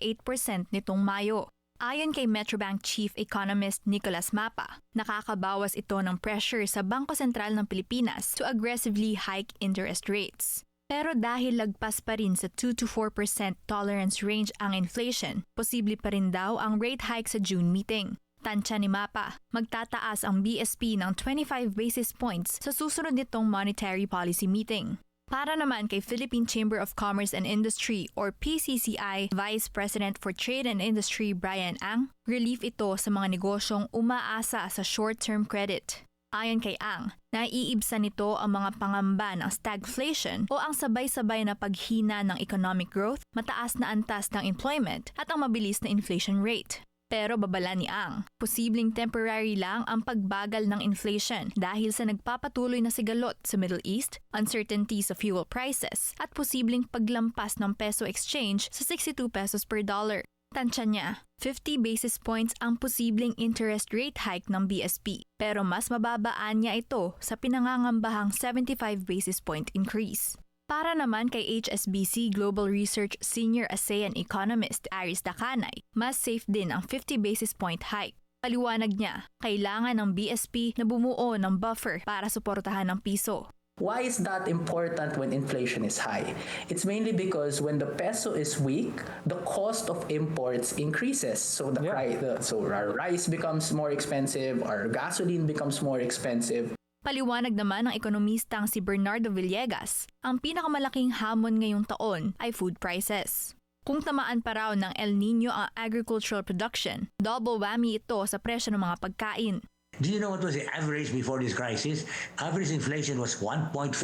nitong Mayo. Ayon kay Metrobank Chief Economist Nicolas Mapa, nakakabawas ito ng pressure sa Bangko Sentral ng Pilipinas to aggressively hike interest rates. Pero dahil lagpas pa rin sa 2 to 4% tolerance range ang inflation, posible pa rin daw ang rate hike sa June meeting. Tansya ni Mapa, magtataas ang BSP ng 25 basis points sa susunod nitong monetary policy meeting. Para naman kay Philippine Chamber of Commerce and Industry or PCCI Vice President for Trade and Industry Brian Ang, relief ito sa mga negosyong umaasa sa short-term credit. Ayon kay Ang, naiibsan nito ang mga pangamba ng stagflation o ang sabay-sabay na paghina ng economic growth, mataas na antas ng employment at ang mabilis na inflation rate. Pero babala ni Ang, posibleng temporary lang ang pagbagal ng inflation dahil sa nagpapatuloy na sigalot sa Middle East, uncertainty sa fuel prices, at posibleng paglampas ng peso exchange sa 62 pesos per dollar. Tansya niya, 50 basis points ang posibleng interest rate hike ng BSP, pero mas mababaan niya ito sa pinangangambahang 75 basis point increase. Para naman kay HSBC Global Research Senior ASEAN Economist Aris Dakanay, mas safe din ang 50 basis point hike. Paliwanag niya, kailangan ng BSP na bumuo ng buffer para suportahan ang piso. Why is that important when inflation is high? It's mainly because when the peso is weak, the cost of imports increases. So our rice becomes more expensive, our gasoline becomes more expensive. Paliwanag naman ng ekonomistang si Bernardo Villegas, ang pinakamalaking hamon ngayong taon ay food prices. Kung tamaan pa raw ng El Nino ang agricultural production, double whammy ito sa presyo ng mga pagkain. Do you know what was the average before this crisis? Average inflation was 1.5%.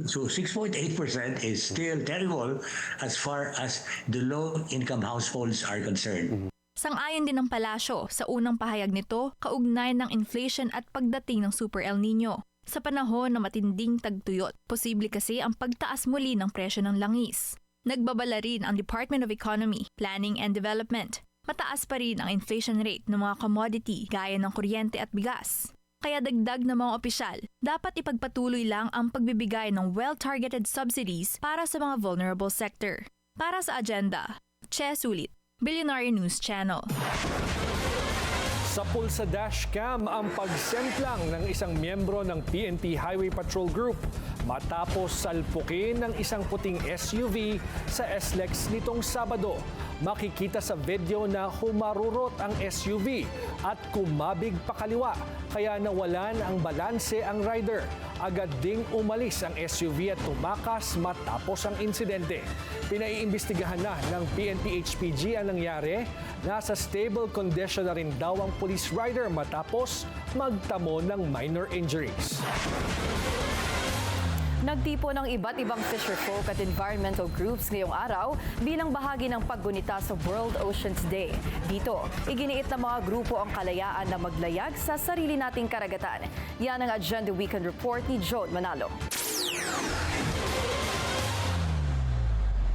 So 6.8% is still terrible as far as the low-income households are concerned. Sang-ayon din ng palasyo sa unang pahayag nito kaugnay ng inflation at pagdating ng Super El Nino. Sa panahon na matinding tagtuyot, posible kasi ang pagtaas muli ng presyo ng langis. Nagbabala rin ang Department of Economy, Planning and Development. Mataas pa rin ang inflation rate ng mga commodity gaya ng kuryente at bigas. Kaya dagdag ng mga opisyal, dapat ipagpatuloy lang ang pagbibigay ng well-targeted subsidies para sa mga vulnerable sector. Para sa agenda, Che Sulit, Billionaire News Channel. Sa pulsa dashcam ang pagsemplang ng isang miyembro ng PNP Highway Patrol Group matapos salpukin ng isang puting SUV sa SLEX nitong Sabado. Makikita sa video na humarurot ang SUV at kumabig pakaliwa kaya nawalan ang balanse ang rider. Agad ding umalis ang SUV at tumakas matapos ang insidente. Pinaiimbestigahan na ng PNP HPG ang nangyari. Nasa stable condition na rin daw ang police rider matapos magtamo ng minor injuries. Nagtipo ng iba't ibang fisherfolk at environmental groups ngayong araw bilang bahagi ng paggunita sa World Oceans Day. Dito, iginiit ng mga grupo ang kalayaan na maglayag sa sarili nating karagatan. Yan ang Agenda Weekend Report ni Joan Manalo.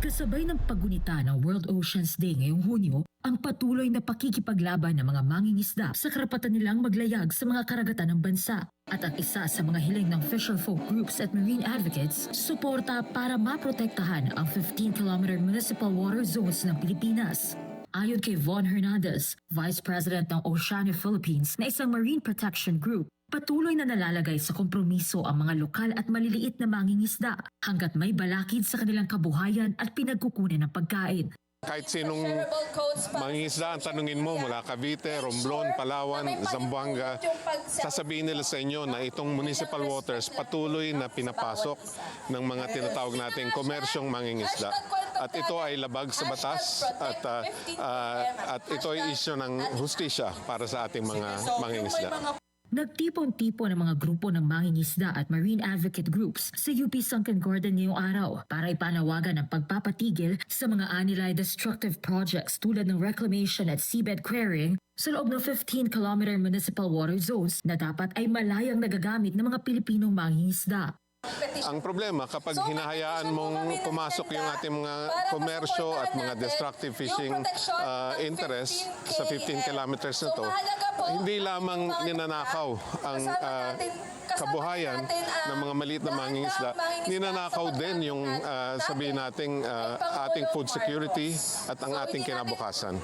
Kasabay ng paggunita ng World Oceans Day ngayong Hunyo, ang patuloy na pakikipaglaban ng mga mangingisda sa karapatan nilang maglayag sa mga karagatan ng bansa. At ang isa sa mga hiling ng fisherfolk groups at marine advocates, suporta para maprotektahan ang 15-kilometer municipal water zones ng Pilipinas. Ayon kay Von Hernandez, Vice President ng Oceania Philippines na isang marine protection group, patuloy na nalalagay sa kompromiso ang mga lokal at maliliit na mangingisda hanggat may balakid sa kanilang kabuhayan at pinagkukunan ng pagkain. Kahit sinong mangingisda ang tanungin mo mula Cavite, Romblon, Palawan, Zamboanga, sasabihin nila sa inyo na itong municipal waters patuloy na pinapasok ng mga tinatawag nating komersyong mangingisda. At ito ay labag sa batas at ito ay isyu ng hustisya para sa ating mga mangingisda. Nagtipon-tipon ng mga grupo ng mangingisda at marine advocate groups sa UP Sunken Gordon ngayong araw para ipanawagan ang pagpapatigil sa mga anilay destructive projects tulad ng reclamation at seabed clearing sa loob ng 15-kilometer municipal water zones na dapat ay malayang nagagamit ng mga Pilipinong mangingisda. Ang problema kapag hinahayaan mong pumasok yung ating mga komersyo at mga destructive fishing interests sa 15 kilometers na to, hindi lamang ninanakaw ang kabuhayan ng mga maliit na mangingisda, ninanakaw din yung sabihin nating ating food security at ang ating kinabukasan.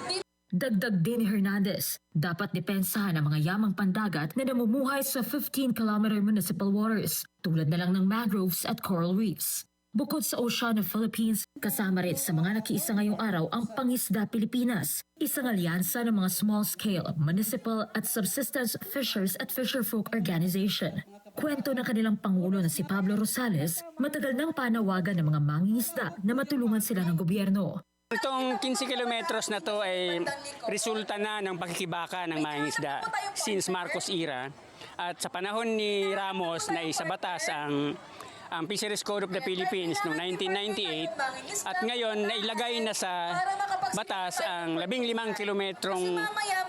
Dagdag din ni Hernandez, dapat depensahan ang mga yamang pandagat na namumuhay sa 15-kilometer municipal waters, tulad na lang ng mangroves at coral reefs. Bukod sa Oceania Philippines, kasama rin sa mga nakiisa ngayong araw ang Pangisda Pilipinas, isang alyansa ng mga small-scale, municipal at subsistence fishers at fisherfolk organization. Kwento ng kanilang Pangulo na si Pablo Rosales, matagal nang panawagan ng mga mangingisda na matulungan sila ng gobyerno. Itong 15 kilometros na to ay resulta na ng pagkikibaka ng mangingisda since Marcos era. At sa panahon ni Ramos na isa batas ang Fisheries Code of the Philippines noong 1998 at ngayon nailagay na sa batas ang 15 kilometrong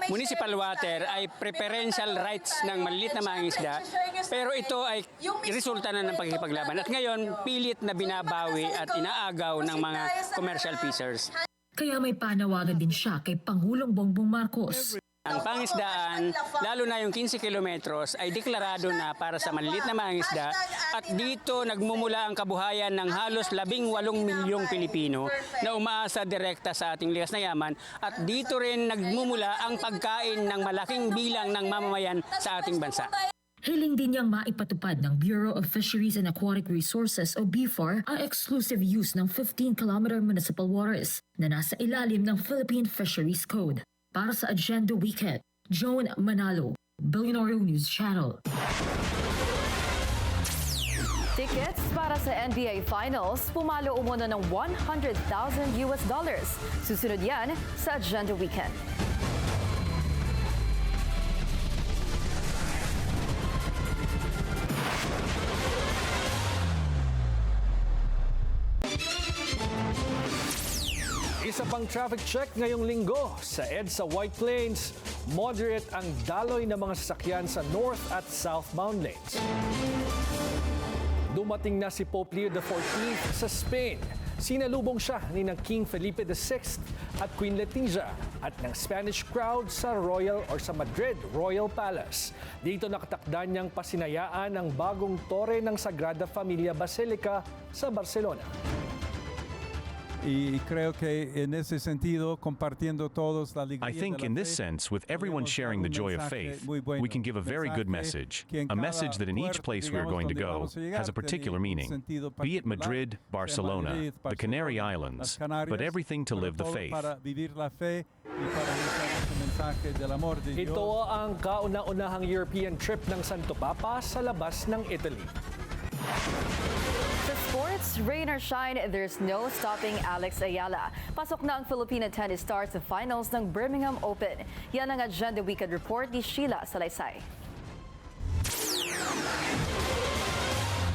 municipal water ay preferential rights ng maliliit na mangingisda, pero ito ay resulta na ng pagkikipaglaban at ngayon pilit na binabawi at inaagaw ng mga commercial fishers. Kaya may panawagan din siya kay Pangulong Bongbong Marcos. Ang pangisdaan, lalo na yung 15 kilometros, ay deklarado na para sa maliliit na mangingisda at dito nagmumula ang kabuhayan ng halos 18 milyong Pilipino na umaasa direkta sa ating likas na yaman at dito rin nagmumula ang pagkain ng malaking bilang ng mamamayan sa ating bansa. Hiling din niyang maipatupad ng Bureau of Fisheries and Aquatic Resources o BFAR ang exclusive use ng 15-kilometer municipal waters na nasa ilalim ng Philippine Fisheries Code. Para sa Agenda Weekend, Joan Manalo, Billionaire News Channel. Tickets para sa NBA Finals, pumalo umano ng $100,000. Susunod yan sa Agenda Weekend. pang traffic check ngayong linggo sa EDSA White Plains. Moderate ang daloy ng mga sasakyan sa north at southbound lanes. Dumating na si Pope Leo XIV sa Spain. Sinalubong siya ni ng King Felipe VI at Queen Letizia at ng Spanish crowd sa Madrid Royal Palace. Dito nakatakda niyang pasinayaan ang bagong tore ng Sagrada Familia Basilica sa Barcelona. Y creo que en ese sentido, compartiendo todos la alegría I think in this sense, with everyone sharing the joy of faith, we can give a very good message. A message that in each place we are going to go has a particular meaning. Be it Madrid, Barcelona, the Canary Islands, but everything to live the faith. Ito ang kauna-unahang European trip ng Santo Papa sa labas ng Italy. Sa sports, rain or shine, there's no stopping Alex Ayala. Pasok na ang Filipina tennis star sa finals ng Birmingham Open. Yan ang Agenda Weekend Report ni Sheila Salaysay.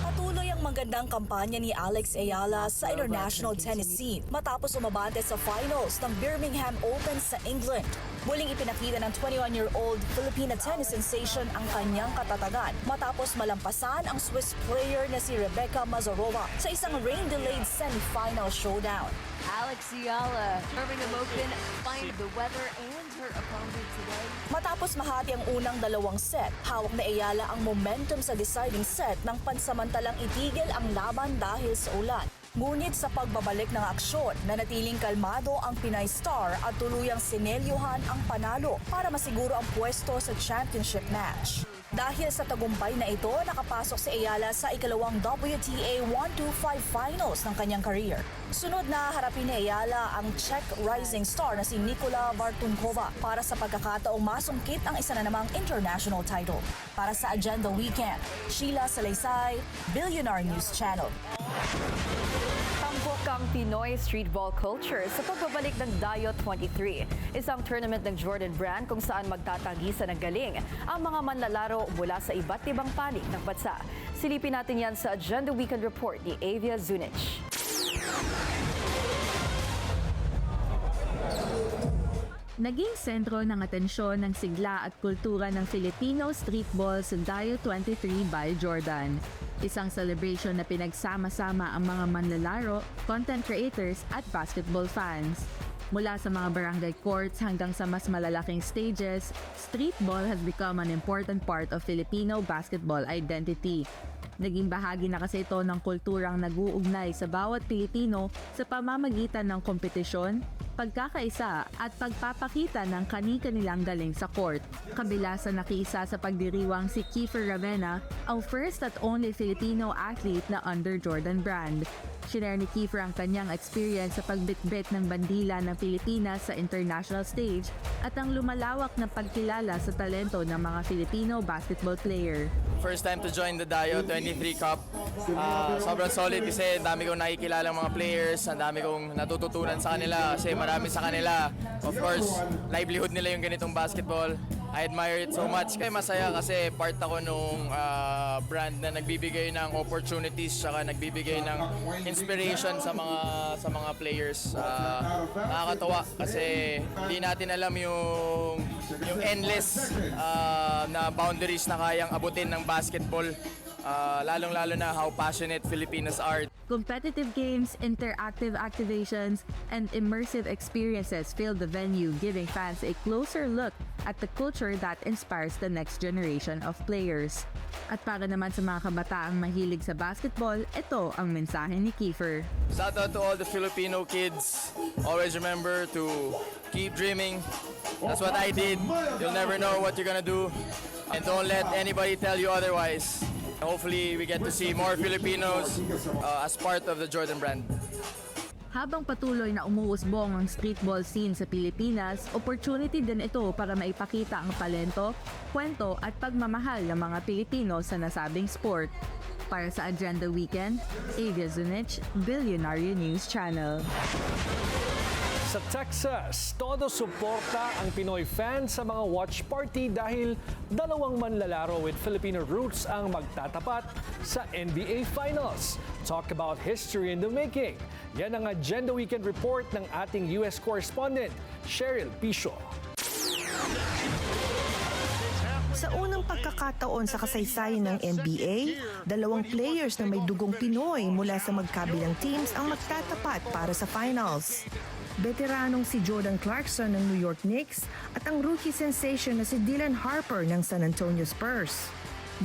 Patuloy ang magandang kampanya ni Alex Ayala sa international tennis scene matapos umabante sa finals ng Birmingham Open sa England. Muling ipinakita ng 21-year-old Filipina tennis sensation ang kanyang katatagan matapos malampasan ang Swiss player na si Rebecca Mazarova sa isang rain-delayed semi-final showdown. Alex Ayala, Birmingham Open, find the weather and her opponent today. Matapos mahati ang unang dalawang set, hawak na Ayala ang momentum sa deciding set nang pansamantalang itigil ang laban dahil sa ulan. Ngunit sa pagbabalik ng aksyon, nanatiling kalmado ang Pinay star at tuluyang sinelyohan ang panalo para masiguro ang pwesto sa championship match. Dahil sa tagumpay na ito, nakapasok si Ayala sa ikalawang WTA 125 finals ng kanyang career. Sunod na harapin ni Ayala ang Czech rising star na si Nikola Vartunkova para sa pagkakataong masungkit ang isa na namang international title. Para sa Agenda Weekend, Sheila Salaysay, Billionaire News Channel. Tampok ang Pinoy streetball culture sa pagbabalik ng Dayo 23. Isang tournament ng Jordan Brand kung saan magtatagisa ng galing ang mga manlalaro mula sa iba't ibang panig ng bansa. Silipin natin yan sa Agenda Weekend Report ni Avia Zunich. Naging sentro ng atensyon ng sigla at kultura ng Filipino streetball sa Dayo 23 by Jordan. Isang celebration na pinagsama-sama ang mga manlalaro, content creators at basketball fans. Mula sa mga barangay courts hanggang sa mas malalaking stages, streetball has become an important part of Filipino basketball identity. Naging bahagi na kasi ito ng kulturang nag-uugnay sa bawat Pilipino sa pamamagitan ng kompetisyon, pagkakaisa at pagpapakita ng kani-kanilang galing sa court. Kabila sa nakiisa sa pagdiriwang si Kiefer Ravena, ang first at only Filipino athlete na under Jordan Brand. Shinare ni Kiefer ang kanyang experience sa pagbitbit ng bandila ng Pilipinas sa international stage at ang lumalawak na pagkilala sa talento ng mga Filipino basketball player. First time to join the Dayo 23 Cup. Sobrang solid kasi dami kong nakikilala mga players, ang dami kong natututunan sa kanila kasi marami sa kanila. Of course, livelihood nila yung ganitong basketball. I admire it so much. Kaya masaya kasi part ako nung brand na nagbibigay ng opportunities saka nagbibigay ng inspiration sa mga players. Nakakatawa kasi hindi natin alam yung endless na boundaries na kayang abutin ng basketball. Lalong-lalo na how passionate Filipinos are. Competitive games, interactive activations, and immersive experiences fill the venue, giving fans a closer look at the culture that inspires the next generation of players. At para naman sa mga kabataang mahilig sa basketball, ito ang mensahe ni Kiefer. Shout out to all the Filipino kids. Always remember to keep dreaming. That's what I did. You'll never know what you're gonna do. And don't let anybody tell you otherwise. Hopefully, we get to see more Filipinos as part of the Jordan Brand. Habang patuloy na umuusbong ang streetball scene sa Pilipinas, opportunity din ito para maipakita ang talento, kwento at pagmamahal ng mga Pilipino sa nasabing sport. Para sa Agenda Weekend, Avia Zunich, Billionaire News Channel. Sa Texas, todo suporta ang Pinoy fans sa mga watch party dahil dalawang manlalaro with Filipino roots ang magtatapat sa NBA Finals. Talk about history in the making. Yan ang Agenda Weekend Report ng ating US correspondent, Cheryl Pisho. Sa unang pagkakataon sa kasaysayan ng NBA, dalawang players na may dugong Pinoy mula sa magkabilang teams ang magtatapat para sa finals. Veteranong si Jordan Clarkson ng New York Knicks at ang rookie sensation na si Dylan Harper ng San Antonio Spurs.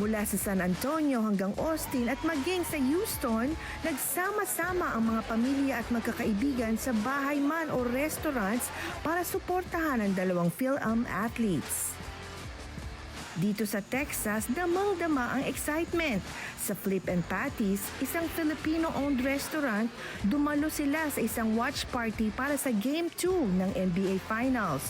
Mula sa San Antonio hanggang Austin at maging sa Houston, nagsama-sama ang mga pamilya at magkakaibigan sa bahay man o restaurants para suportahan ang dalawang Phil-Am athletes. Dito sa Texas, damang-dama ang excitement. Sa Flip and Patties, isang Filipino-owned restaurant, dumalo sila sa isang watch party para sa Game 2 ng NBA Finals.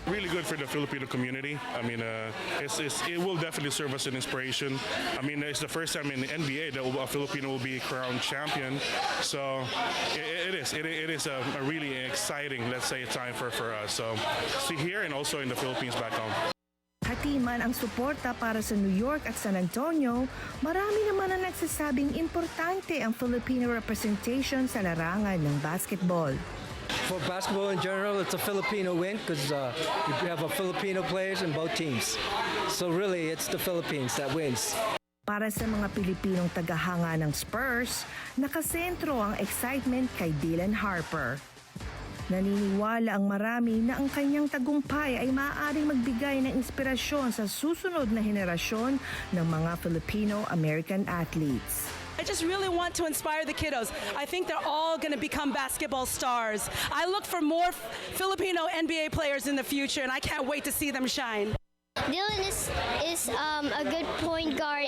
Really good for the Filipino community. I mean, it will definitely serve as an inspiration. I mean, it's the first time in the NBA that a Filipino will be crowned champion. So it is a really exciting, let's say, time for us. So see here and also in the Philippines back home. Hatiman ang suporta para sa New York at San Antonio, marami naman ang nagsasabing importante ang Filipino representation sa larangan ng basketball. For basketball in general, it's a Filipino win because you have a Filipino players in both teams. So really, it's the Philippines that wins. Para sa mga Pilipinong tagahanga ng Spurs, nakasentro ang excitement kay Dylan Harper. Naniniwala ang marami na ang kanyang tagumpay ay maaaring magbigay ng inspirasyon sa susunod na henerasyon ng mga Filipino-American athletes. I just really want to inspire the kiddos. I think they're all going to become basketball stars. I look for more Filipino NBA players in the future, and I can't wait to see them shine. Dylan is a good point guard,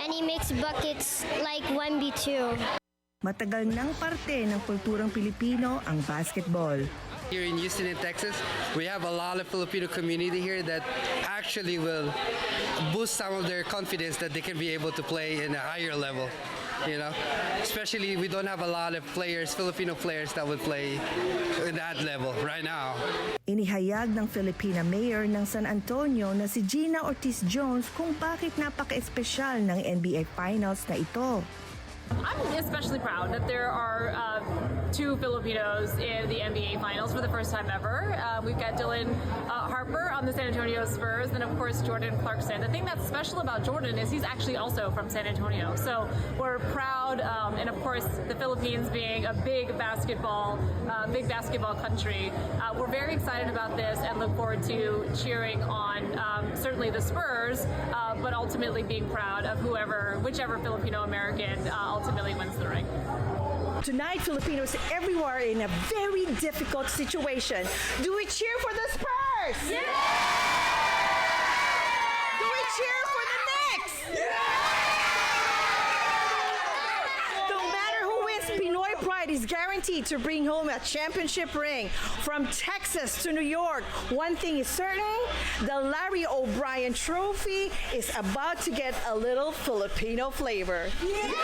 and he makes buckets like 1v2. Matagal nang parte ng kulturang Pilipino ang basketball. Here in Houston, in Texas, we have a lot of Filipino community here that actually will boost some of their confidence that they can be able to play in a higher level. You know, especially we don't have a lot of players, Filipino players that would play in that level right now. Inihayag ng Filipina Mayor ng San Antonio na si Gina Ortiz Jones kung bakit napaka-espesyal ng NBA Finals na ito. I'm especially proud that there are two Filipinos in the NBA Finals for the first time ever. We've got Dylan Harper on the San Antonio Spurs, and of course Jordan Clarkson. The thing that's special about Jordan is he's actually also from San Antonio. So we're proud, and of course the Philippines being a big basketball country, we're very excited about this and look forward to cheering on certainly the Spurs, but ultimately being proud of whichever Filipino American ultimately wins the ring. Tonight, Filipinos everywhere in a very difficult situation. Do we cheer for the Spurs? Yeah! Do we cheer for the Knicks? Yeah! No matter who wins, Pinoy pride is guaranteed to bring home a championship ring. From Texas to New York, one thing is certain, the Larry O'Brien Trophy is about to get a little Filipino flavor. Yeah!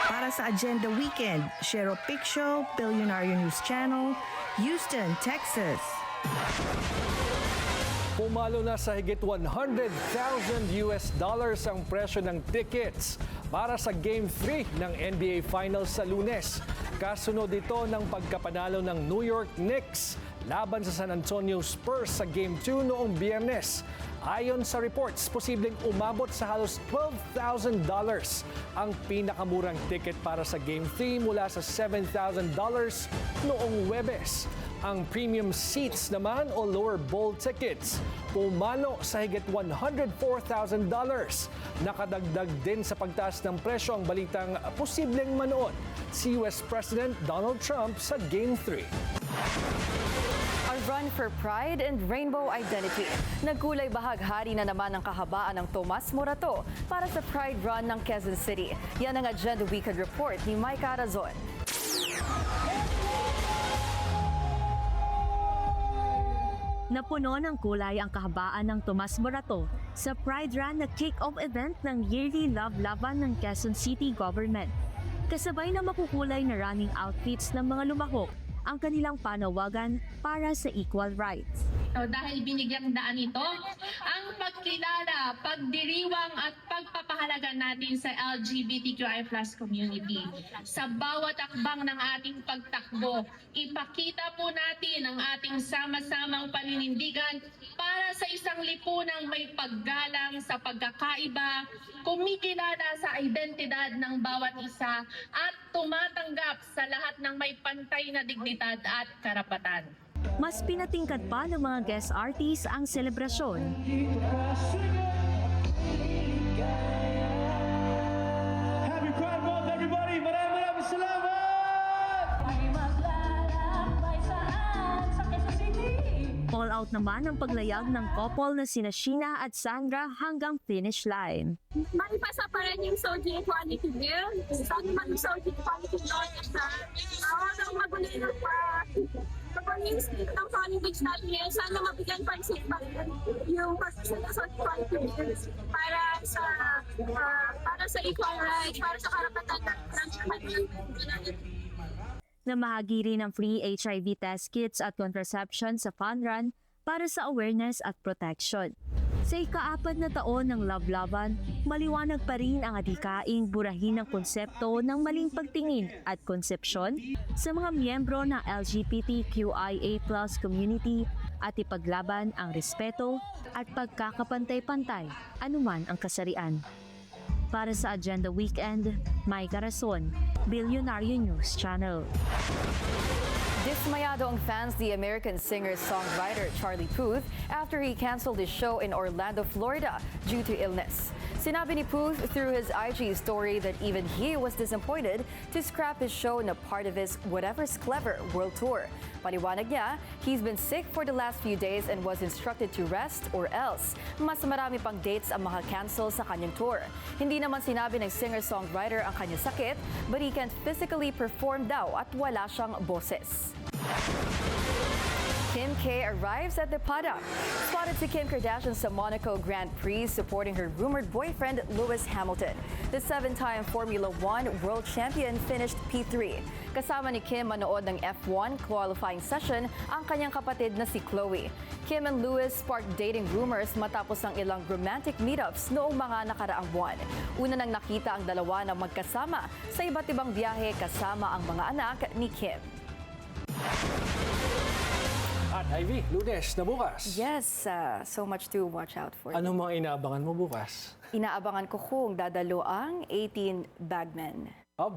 Para sa Agenda Weekend, Cheryl Pisho, Billionaire News Channel, Houston, Texas. Pumalo na sa higit $100,000 ang presyo ng tickets para sa Game 3 ng NBA Finals sa Lunes. Kasunod ito ng pagkapanalo ng New York Knicks laban sa San Antonio Spurs sa Game 2 noong Biyernes. Ayon sa reports, posibleng umabot sa halos $12,000 ang pinakamurang ticket para sa Game 3 mula sa $7,000 noong Huwebes. Ang premium seats naman o lower bowl tickets pumalo sa higit $104,000. Nakadagdag din sa pagtaas ng presyo ang balitang posibleng manood si US President Donald Trump sa Game 3. A run for pride and rainbow identity. Nagkulay bahaghari na naman ang kahabaan ng Tomas Morato para sa Pride Run ng Quezon City. Yan ang Agenda Weekend Report ni Mike Arazon. Napuno ng kulay ang kahabaan ng Tomas Morato sa Pride Run na kick-off event ng yearly Love Laban ng Quezon City Government. kasabay na makukulay na running outfits ng mga lumahok ang kanilang panawagan para sa equal rights. So, dahil binigyang daan ito, ang pagkilala, pagdiriwang at pagpapahalaga natin sa LGBTQI+ community. Sa bawat akbang ng ating pagtakbo, ipakita po natin ang ating sama-samang paninindigan para sa isang lipunang may paggalang sa pagkakaiba, kumikilala sa identidad ng bawat isa at tumatanggap sa lahat ng may pantay na dignidad at karapatan. Mas pinatingkad pa ng mga guest artists ang selebrasyon. Happy Pride Month, everybody! Maraming salamat! All out naman ang paglayag ng couple na sina Sheena at Sandra hanggang finish line. Maipasa pa rin yung Soji Equality Bill. Sana man yung Soji Equality Bill na hanggang magulit pa. Kapag yung state ng college natin ngayon, sana mabigyan pa yung pagkasin ng Soji Equality Bill para sa equal rights, para sa karapatan ng Namahagi rin ng free HIV test kits at contraception sa fun run para sa awareness at protection. Sa ika-4 na taon ng Love Laban, maliwanag pa rin ang adhikaing burahin ng konsepto ng maling pagtingin at konsepsyon sa mga miyembro ng LGBTQIA+ community at ipaglaban ang respeto at pagkakapantay-pantay anuman ang kasarian. Para sa Agenda Weekend, Mai Carason, Billionaire News Channel. Dismayado ang fans the American singer-songwriter Charlie Puth after he canceled his show in Orlando, Florida due to illness. Sinabi ni Puth through his IG story that even he was disappointed to scrap his show na part of his Whatever's Clever world tour. Paliwanag niya, he's been sick for the last few days and was instructed to rest or else. Mas marami pang dates ang maka-cancel sa kanyang tour. Hindi naman sinabi ng singer-songwriter ang kanyang sakit, but he can't physically perform daw at wala siyang boses. Kim K arrives at the paddock. Spotted si Kim Kardashian sa Monaco Grand Prix supporting her rumored boyfriend Lewis Hamilton. The 7-time Formula 1 world champion finished P3. Kasama ni Kim manood ng F1 qualifying session ang kanyang kapatid na si Chloe. Kim and Lewis sparked dating rumors matapos ang ilang romantic meetups noong mga nakaraang buwan. Una nang nakita ang dalawa na magkasama sa iba't ibang biyahe kasama ang mga anak ni Kim. At Ivy, Lunes na bukas. Yes, so much to watch out for. Anong mga inaabangan mo bukas? Inaabangan ko kung dadalo ang 18 bagmen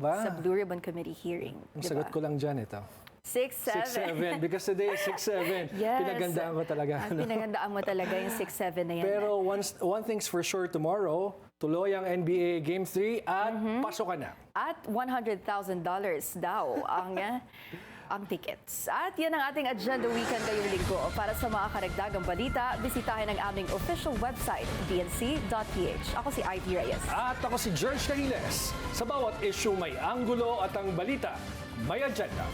sa Blue Ribbon Committee hearing. Ang sagot ko lang dyan ito. 6-7. 6-7, because today is 6-7. Yes. Pinagandaan ko talaga. Pinagandaan mo talaga yung 6-7 na yan. Pero one thing's for sure tomorrow, tuloy ang NBA Game 3 at pasok ka na. At $100,000 daw ang tickets. At yan ang ating Agenda Weekend ngayong linggo. Para sa mga karagdagang balita, bisitahin ang aming official website, dnc.ph. Ako si Ivy Reyes. At ako si George Cahiles. Sa bawat issue may anggulo at ang balita, may agenda.